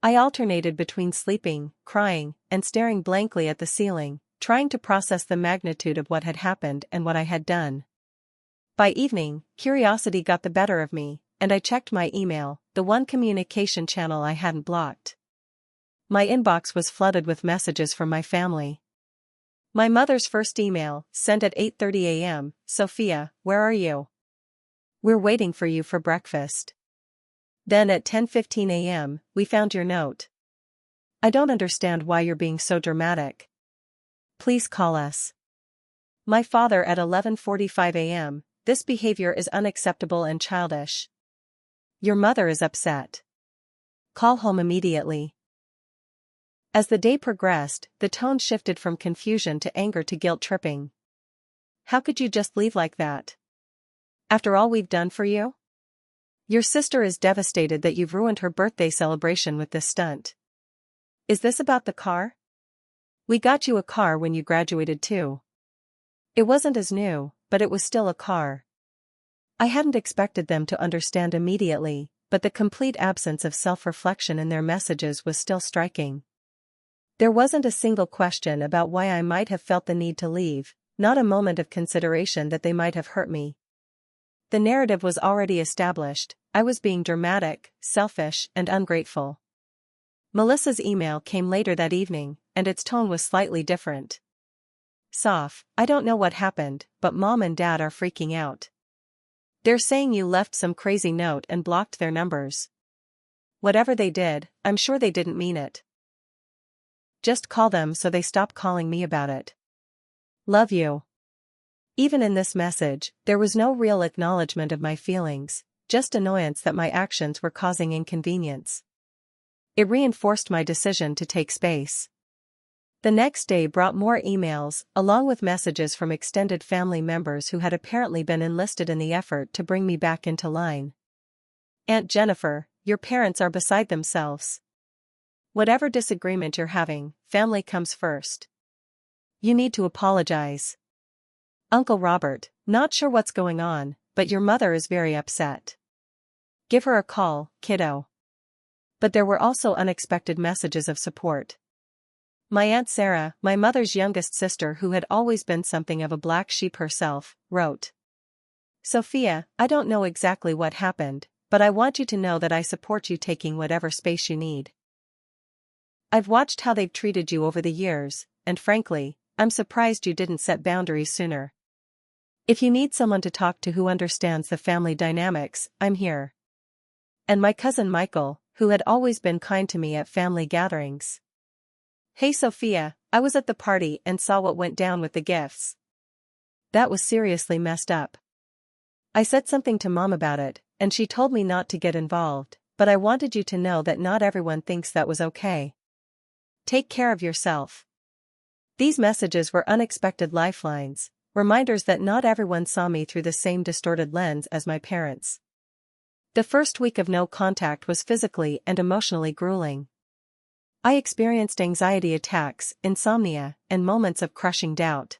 I alternated between sleeping, crying, and staring blankly at the ceiling, trying to process the magnitude of what had happened and what I had done. By evening, curiosity got the better of me, and I checked my email, the one communication channel I hadn't blocked. My inbox was flooded with messages from my family. My mother's first email, sent at 8:30 a.m., Sophia, where are you? We're waiting for you for breakfast. Then at 10:15 a.m., we found your note. I don't understand why you're being so dramatic. Please call us. My father at 11:45 a.m., this behavior is unacceptable and childish. Your mother is upset. Call home immediately. As the day progressed, the tone shifted from confusion to anger to guilt-tripping. How could you just leave like that? After all we've done for you? Your sister is devastated that you've ruined her birthday celebration with this stunt. Is this about the car? We got you a car when you graduated too. It wasn't as new, but it was still a car. I hadn't expected them to understand immediately, but the complete absence of self-reflection in their messages was still striking. There wasn't a single question about why I might have felt the need to leave, not a moment of consideration that they might have hurt me. The narrative was already established. I was being dramatic, selfish, and ungrateful. Melissa's email came later that evening, and its tone was slightly different. Soph, I don't know what happened, but Mom and Dad are freaking out. They're saying you left some crazy note and blocked their numbers. Whatever they did, I'm sure they didn't mean it. Just call them so they stop calling me about it. Love you. Even in this message, there was no real acknowledgement of my feelings, just annoyance that my actions were causing inconvenience. It reinforced my decision to take space. The next day brought more emails, along with messages from extended family members who had apparently been enlisted in the effort to bring me back into line. Aunt Jennifer, your parents are beside themselves. Whatever disagreement you're having, family comes first. You need to apologize. Uncle Robert, not sure what's going on, but your mother is very upset. Give her a call, kiddo. But there were also unexpected messages of support. My Aunt Sarah, my mother's youngest sister who had always been something of a black sheep herself, wrote. Sophia, I don't know exactly what happened, but I want you to know that I support you taking whatever space you need. I've watched how they've treated you over the years, and frankly, I'm surprised you didn't set boundaries sooner. If you need someone to talk to who understands the family dynamics, I'm here. And my cousin Michael, who had always been kind to me at family gatherings. Hey Sophia, I was at the party and saw what went down with the gifts. That was seriously messed up. I said something to Mom about it, and she told me not to get involved, but I wanted you to know that not everyone thinks that was okay. Take care of yourself. These messages were unexpected lifelines, reminders that not everyone saw me through the same distorted lens as my parents. The first week of no contact was physically and emotionally grueling. I experienced anxiety attacks, insomnia, and moments of crushing doubt.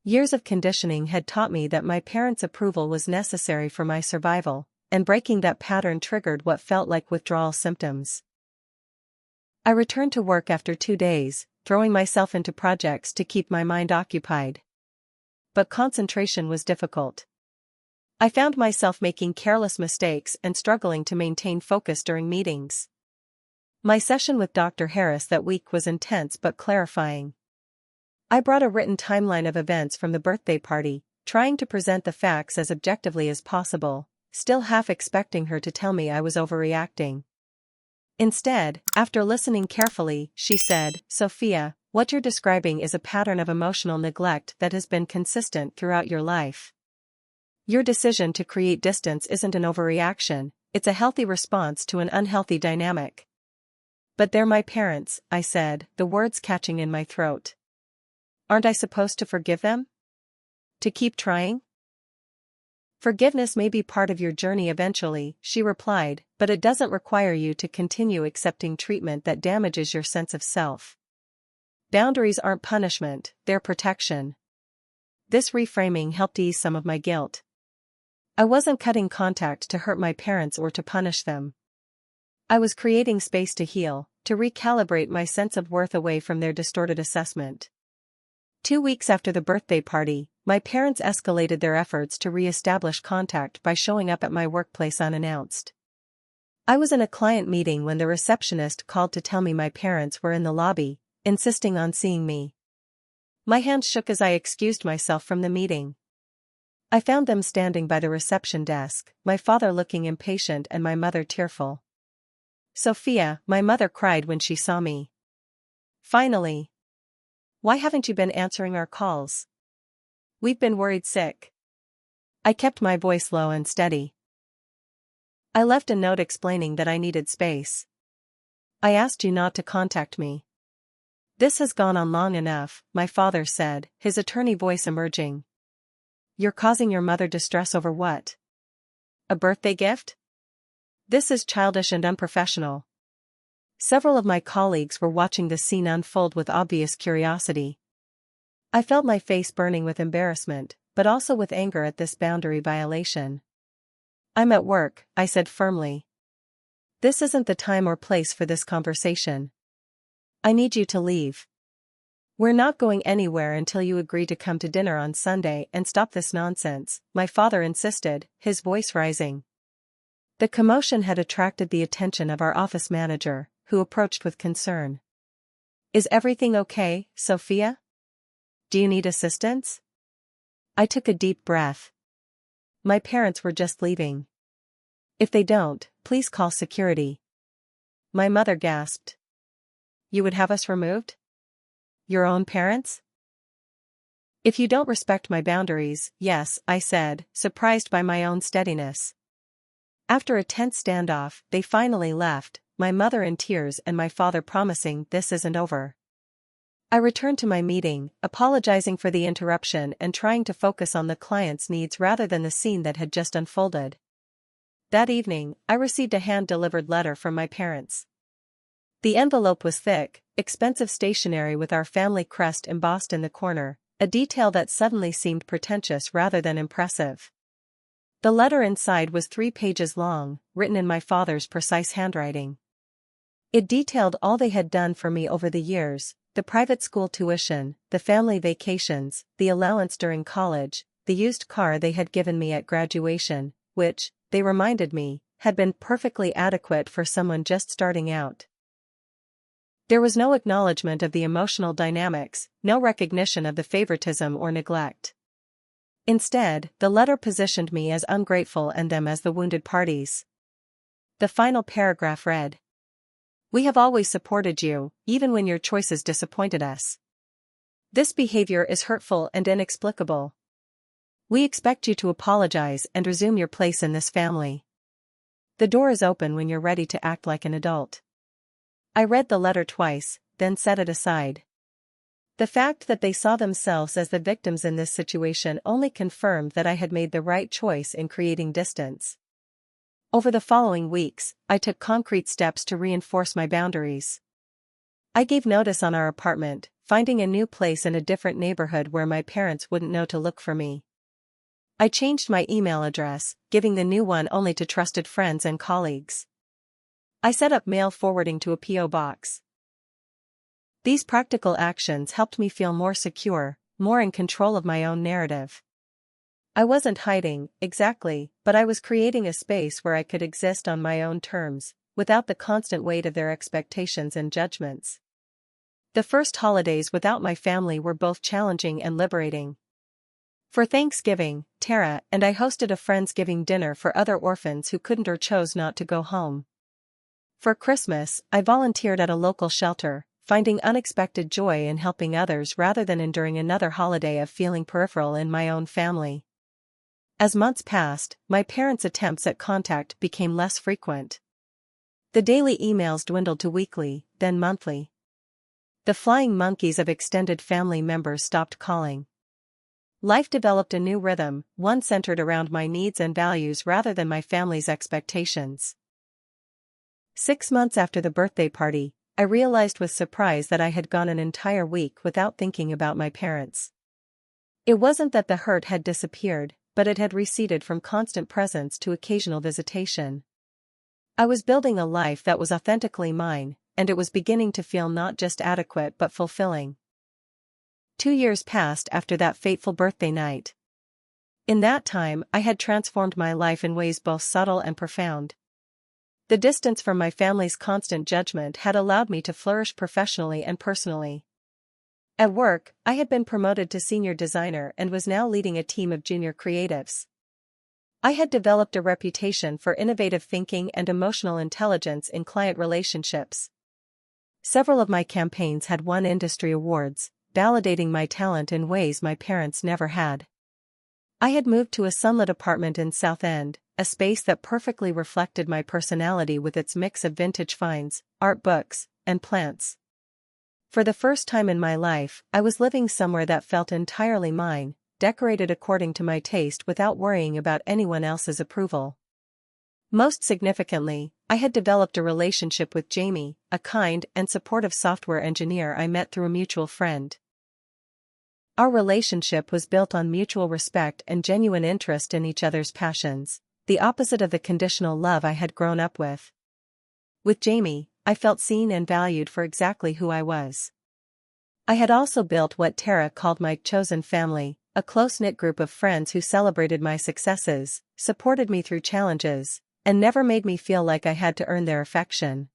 Years of conditioning had taught me that my parents' approval was necessary for my survival, and breaking that pattern triggered what felt like withdrawal symptoms. I returned to work after 2 days, throwing myself into projects to keep my mind occupied. But concentration was difficult. I found myself making careless mistakes and struggling to maintain focus during meetings. My session with Dr. Harris that week was intense but clarifying. I brought a written timeline of events from the birthday party, trying to present the facts as objectively as possible, still half expecting her to tell me I was overreacting. Instead, after listening carefully, she said, "Sophia, what you're describing is a pattern of emotional neglect that has been consistent throughout your life. Your decision to create distance isn't an overreaction, it's a healthy response to an unhealthy dynamic." "But they're my parents," I said, the words catching in my throat. "Aren't I supposed to forgive them? To keep trying?" "Forgiveness may be part of your journey eventually," she replied, "but it doesn't require you to continue accepting treatment that damages your sense of self. Boundaries aren't punishment, they're protection." This reframing helped ease some of my guilt. I wasn't cutting contact to hurt my parents or to punish them. I was creating space to heal, to recalibrate my sense of worth away from their distorted assessment. 2 weeks after the birthday party, my parents escalated their efforts to re-establish contact by showing up at my workplace unannounced. I was in a client meeting when the receptionist called to tell me my parents were in the lobby, insisting on seeing me. My hands shook as I excused myself from the meeting. I found them standing by the reception desk, my father looking impatient and my mother tearful. "Sophia," my mother cried when she saw me. "Finally. Why haven't you been answering our calls? We've been worried sick." I kept my voice low and steady. "I left a note explaining that I needed space. I asked you not to contact me." "This has gone on long enough," my father said, his attorney voice emerging. "You're causing your mother distress over what? A birthday gift? This is childish and unprofessional." Several of my colleagues were watching the scene unfold with obvious curiosity. I felt my face burning with embarrassment, but also with anger at this boundary violation. "I'm at work," I said firmly. "This isn't the time or place for this conversation. I need you to leave. We're not going anywhere until you agree to come to dinner on Sunday and stop this nonsense," my father insisted, his voice rising. The commotion had attracted the attention of our office manager, who approached with concern. "Is everything okay, Sophia? Do you need assistance?" I took a deep breath. My parents were just leaving. "If they don't, please call security." My mother gasped. "You would have us removed? Your own parents?" "If you don't respect my boundaries, yes," I said, surprised by my own steadiness. After a tense standoff, they finally left, my mother in tears and my father promising this isn't over. I returned to my meeting, apologizing for the interruption and trying to focus on the client's needs rather than the scene that had just unfolded. That evening, I received a hand-delivered letter from my parents. The envelope was thick, expensive stationery with our family crest embossed in the corner, a detail that suddenly seemed pretentious rather than impressive. The letter inside was 3 pages long, written in my father's precise handwriting. It detailed all they had done for me over the years: the private school tuition, the family vacations, the allowance during college, the used car they had given me at graduation, which, they reminded me, had been perfectly adequate for someone just starting out. There was no acknowledgement of the emotional dynamics, no recognition of the favoritism or neglect. Instead, the letter positioned me as ungrateful and them as the wounded parties. The final paragraph read, "We have always supported you, even when your choices disappointed us. This behavior is hurtful and inexplicable. We expect you to apologize and resume your place in this family. The door is open when you're ready to act like an adult." I read the letter twice, then set it aside. The fact that they saw themselves as the victims in this situation only confirmed that I had made the right choice in creating distance. Over the following weeks, I took concrete steps to reinforce my boundaries. I gave notice on our apartment, finding a new place in a different neighborhood where my parents wouldn't know to look for me. I changed my email address, giving the new one only to trusted friends and colleagues. I set up mail forwarding to a P.O. box. These practical actions helped me feel more secure, more in control of my own narrative. I wasn't hiding, exactly, but I was creating a space where I could exist on my own terms, without the constant weight of their expectations and judgments. The first holidays without my family were both challenging and liberating. For Thanksgiving, Tara and I hosted a Friendsgiving dinner for other orphans who couldn't or chose not to go home. For Christmas, I volunteered at a local shelter, finding unexpected joy in helping others rather than enduring another holiday of feeling peripheral in my own family. As months passed, my parents' attempts at contact became less frequent. The daily emails dwindled to weekly, then monthly. The flying monkeys of extended family members stopped calling. Life developed a new rhythm, one centered around my needs and values rather than my family's expectations. 6 months after the birthday party, I realized with surprise that I had gone an entire week without thinking about my parents. It wasn't that the hurt had disappeared, but it had receded from constant presence to occasional visitation. I was building a life that was authentically mine, and it was beginning to feel not just adequate but fulfilling. 2 years passed after that fateful birthday night. In that time, I had transformed my life in ways both subtle and profound. The distance from my family's constant judgment had allowed me to flourish professionally and personally. At work, I had been promoted to senior designer and was now leading a team of junior creatives. I had developed a reputation for innovative thinking and emotional intelligence in client relationships. Several of my campaigns had won industry awards, validating my talent in ways my parents never had. I had moved to a sunlit apartment in South End, a space that perfectly reflected my personality with its mix of vintage finds, art books, and plants. For the first time in my life, I was living somewhere that felt entirely mine, decorated according to my taste without worrying about anyone else's approval. Most significantly, I had developed a relationship with Jamie, a kind and supportive software engineer I met through a mutual friend. Our relationship was built on mutual respect and genuine interest in each other's passions, the opposite of the conditional love I had grown up with. With Jamie, I felt seen and valued for exactly who I was. I had also built what Tara called my chosen family, a close-knit group of friends who celebrated my successes, supported me through challenges, and never made me feel like I had to earn their affection.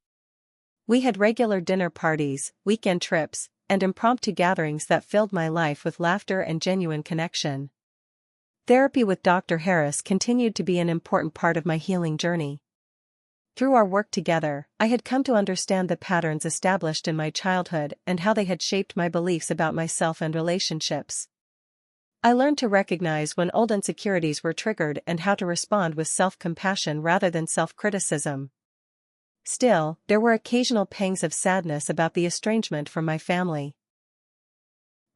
We had regular dinner parties, weekend trips, and impromptu gatherings that filled my life with laughter and genuine connection. Therapy with Dr. Harris continued to be an important part of my healing journey. Through our work together, I had come to understand the patterns established in my childhood and how they had shaped my beliefs about myself and relationships. I learned to recognize when old insecurities were triggered and how to respond with self-compassion rather than self-criticism. Still, there were occasional pangs of sadness about the estrangement from my family.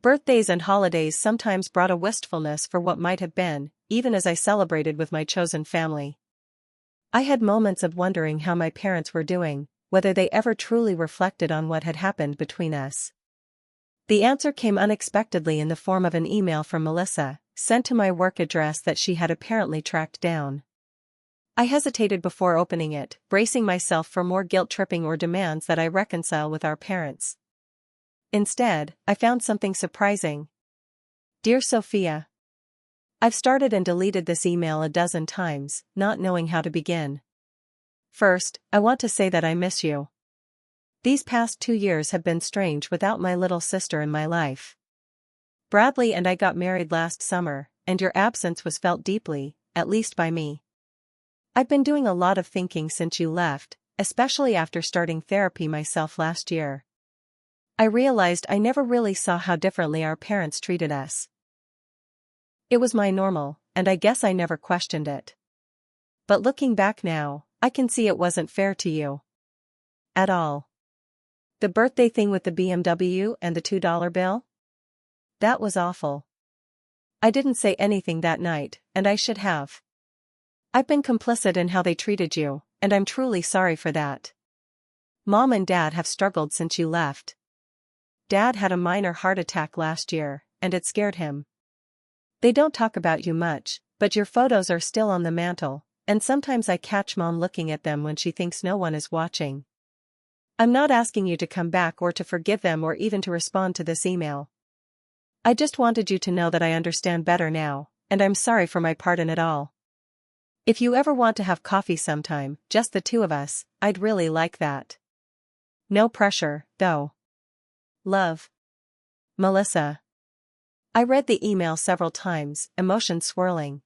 Birthdays and holidays sometimes brought a wistfulness for what might have been, even as I celebrated with my chosen family. I had moments of wondering how my parents were doing, whether they ever truly reflected on what had happened between us. The answer came unexpectedly in the form of an email from Melissa, sent to my work address that she had apparently tracked down. I hesitated before opening it, bracing myself for more guilt-tripping or demands that I reconcile with our parents. Instead, I found something surprising. Dear Sophia, I've started and deleted this email a dozen times, not knowing how to begin. First, I want to say that I miss you. These past 2 years have been strange without my little sister in my life. Bradley and I got married last summer, and your absence was felt deeply, at least by me. I've been doing a lot of thinking since you left, especially after starting therapy myself last year. I realized I never really saw how differently our parents treated us. It was my normal, and I guess I never questioned it. But looking back now, I can see it wasn't fair to you. At all. The birthday thing with the BMW and the $2 bill? That was awful. I didn't say anything that night, and I should have. I've been complicit in how they treated you, and I'm truly sorry for that. Mom and Dad have struggled since you left. Dad had a minor heart attack last year, and it scared him. They don't talk about you much, but your photos are still on the mantle, and sometimes I catch Mom looking at them when she thinks no one is watching. I'm not asking you to come back or to forgive them or even to respond to this email. I just wanted you to know that I understand better now, and I'm sorry for my part in it all. If you ever want to have coffee sometime, just the two of us, I'd really like that. No pressure, though. Love. Melissa. I read the email several times, emotions swirling.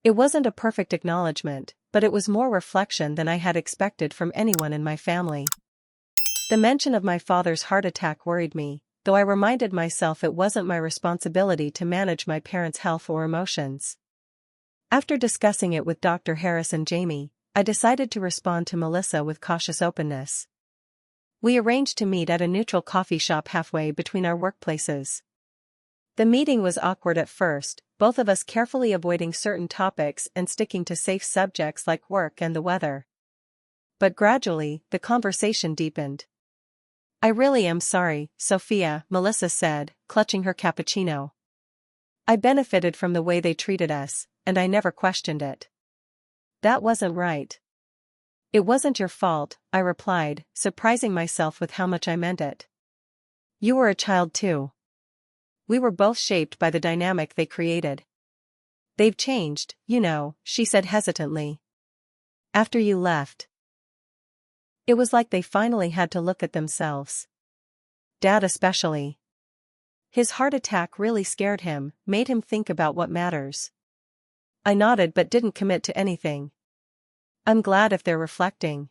It wasn't a perfect acknowledgement, but it was more reflection than I had expected from anyone in my family. The mention of my father's heart attack worried me, though I reminded myself it wasn't my responsibility to manage my parents' health or emotions. After discussing it with Dr. Harris and Jamie, I decided to respond to Melissa with cautious openness. We arranged to meet at a neutral coffee shop halfway between our workplaces. The meeting was awkward at first, both of us carefully avoiding certain topics and sticking to safe subjects like work and the weather. But gradually, the conversation deepened. "I really am sorry, Sophia," Melissa said, clutching her cappuccino. "I benefited from the way they treated us, and I never questioned it." "That wasn't right." "It wasn't your fault," I replied, surprising myself with how much I meant it. "You were a child too. We were both shaped by the dynamic they created." "They've changed, you know," she said hesitantly. "After you left." It was like they finally had to look at themselves. Dad especially. His heart attack really scared him, made him think about what matters. I nodded but didn't commit to anything. I'm glad if they're reflecting.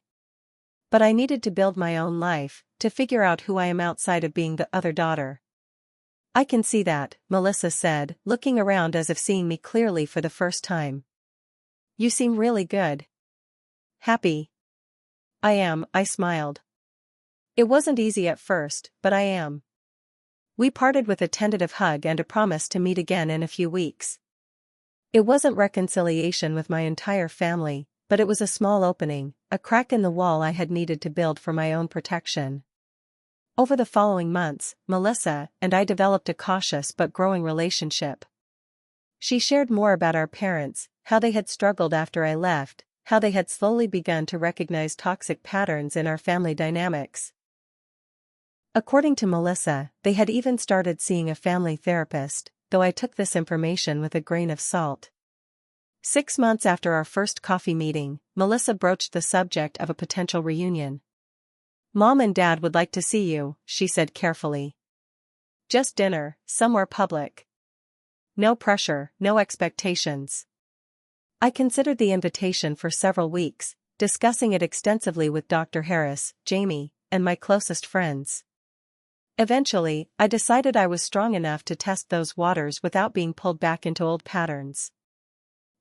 But I needed to build my own life, to figure out who I am outside of being the other daughter. "I can see that," Melissa said, looking around as if seeing me clearly for the first time. "You seem really good." "Happy." "I am," I smiled. "It wasn't easy at first, but I am." We parted with a tentative hug and a promise to meet again in a few weeks. It wasn't reconciliation with my entire family, but it was a small opening, a crack in the wall I had needed to build for my own protection. Over the following months, Melissa and I developed a cautious but growing relationship. She shared more about our parents, how they had struggled after I left, how they had slowly begun to recognize toxic patterns in our family dynamics. According to Melissa, they had even started seeing a family therapist, though I took this information with a grain of salt. 6 months after our first coffee meeting, Melissa broached the subject of a potential reunion. "Mom and Dad would like to see you," she said carefully. "Just dinner, somewhere public. No pressure, no expectations." I considered the invitation for several weeks, discussing it extensively with Dr. Harris, Jamie, and my closest friends. Eventually, I decided I was strong enough to test those waters without being pulled back into old patterns.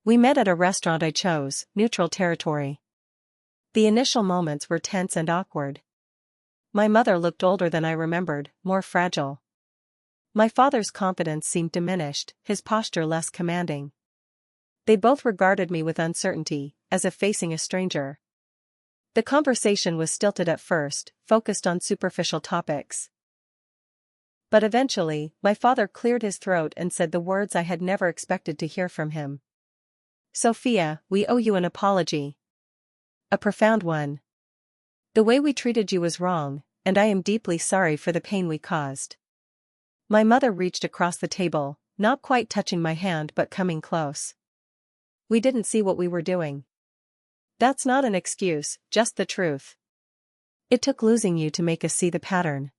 We met at a restaurant I chose, neutral territory. The initial moments were tense and awkward. My mother looked older than I remembered, more fragile. My father's confidence seemed diminished, his posture less commanding. They both regarded me with uncertainty, as if facing a stranger. The conversation was stilted at first, focused on superficial topics. But eventually, my father cleared his throat and said the words I had never expected to hear from him. "Sophia, we owe you an apology. A profound one. The way we treated you was wrong, and I am deeply sorry for the pain we caused." My mother reached across the table, not quite touching my hand but coming close. "We didn't see what we were doing." "That's not an excuse, just the truth. It took losing you to make us see the pattern."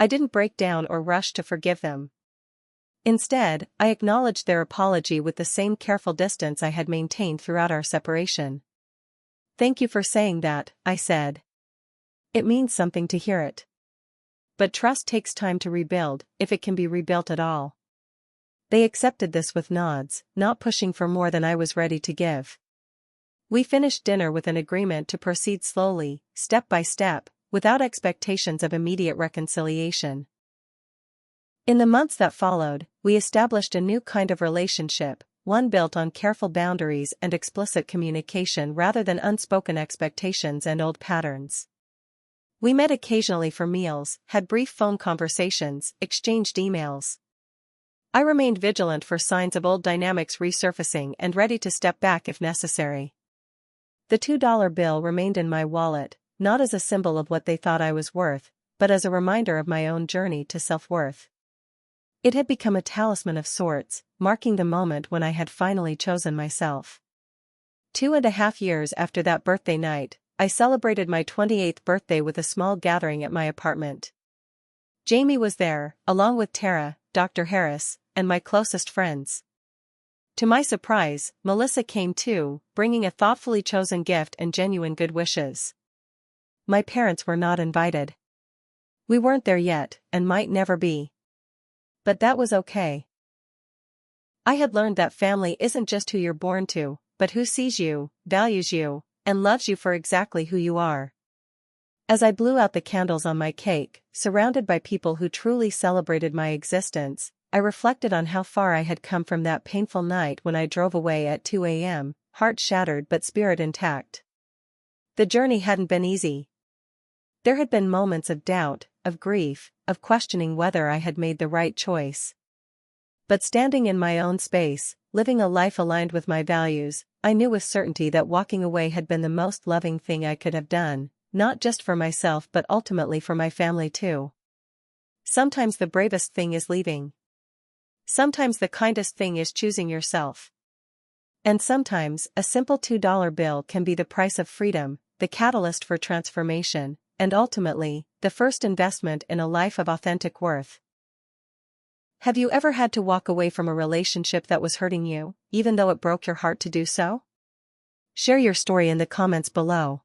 I didn't break down or rush to forgive them. Instead, I acknowledged their apology with the same careful distance I had maintained throughout our separation. "Thank you for saying that," I said. "It means something to hear it. But trust takes time to rebuild, if it can be rebuilt at all." They accepted this with nods, not pushing for more than I was ready to give. We finished dinner with an agreement to proceed slowly, step by step, without expectations of immediate reconciliation. In the months that followed, we established a new kind of relationship, one built on careful boundaries and explicit communication rather than unspoken expectations and old patterns. We met occasionally for meals, had brief phone conversations, exchanged emails. I remained vigilant for signs of old dynamics resurfacing and ready to step back if necessary. The $2 bill remained in my wallet, not as a symbol of what they thought I was worth, but as a reminder of my own journey to self-worth. It had become a talisman of sorts, marking the moment when I had finally chosen myself. 2.5 years after that birthday night, I celebrated my 28th birthday with a small gathering at my apartment. Jamie was there, along with Tara, Dr. Harris, and my closest friends. To my surprise, Melissa came too, bringing a thoughtfully chosen gift and genuine good wishes. My parents were not invited. We weren't there yet, and might never be. But that was okay. I had learned that family isn't just who you're born to, but who sees you, values you, and loves you for exactly who you are. As I blew out the candles on my cake, surrounded by people who truly celebrated my existence, I reflected on how far I had come from that painful night when I drove away at 2 a.m., heart shattered but spirit intact. The journey hadn't been easy. There had been moments of doubt, of grief, of questioning whether I had made the right choice. But standing in my own space, living a life aligned with my values, I knew with certainty that walking away had been the most loving thing I could have done, not just for myself but ultimately for my family too. Sometimes the bravest thing is leaving. Sometimes the kindest thing is choosing yourself. And sometimes, a simple $2 bill can be the price of freedom, the catalyst for transformation, and ultimately, the first investment in a life of authentic worth. Have you ever had to walk away from a relationship that was hurting you, even though it broke your heart to do so? Share your story in the comments below.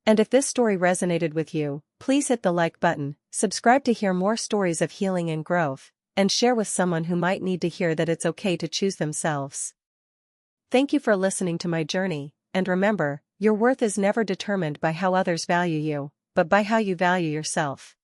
And if this story resonated with you, please hit the like button, subscribe to hear more stories of healing and growth, and share with someone who might need to hear that it's okay to choose themselves. Thank you for listening to my journey, and remember, your worth is never determined by how others value you, but by how you value yourself.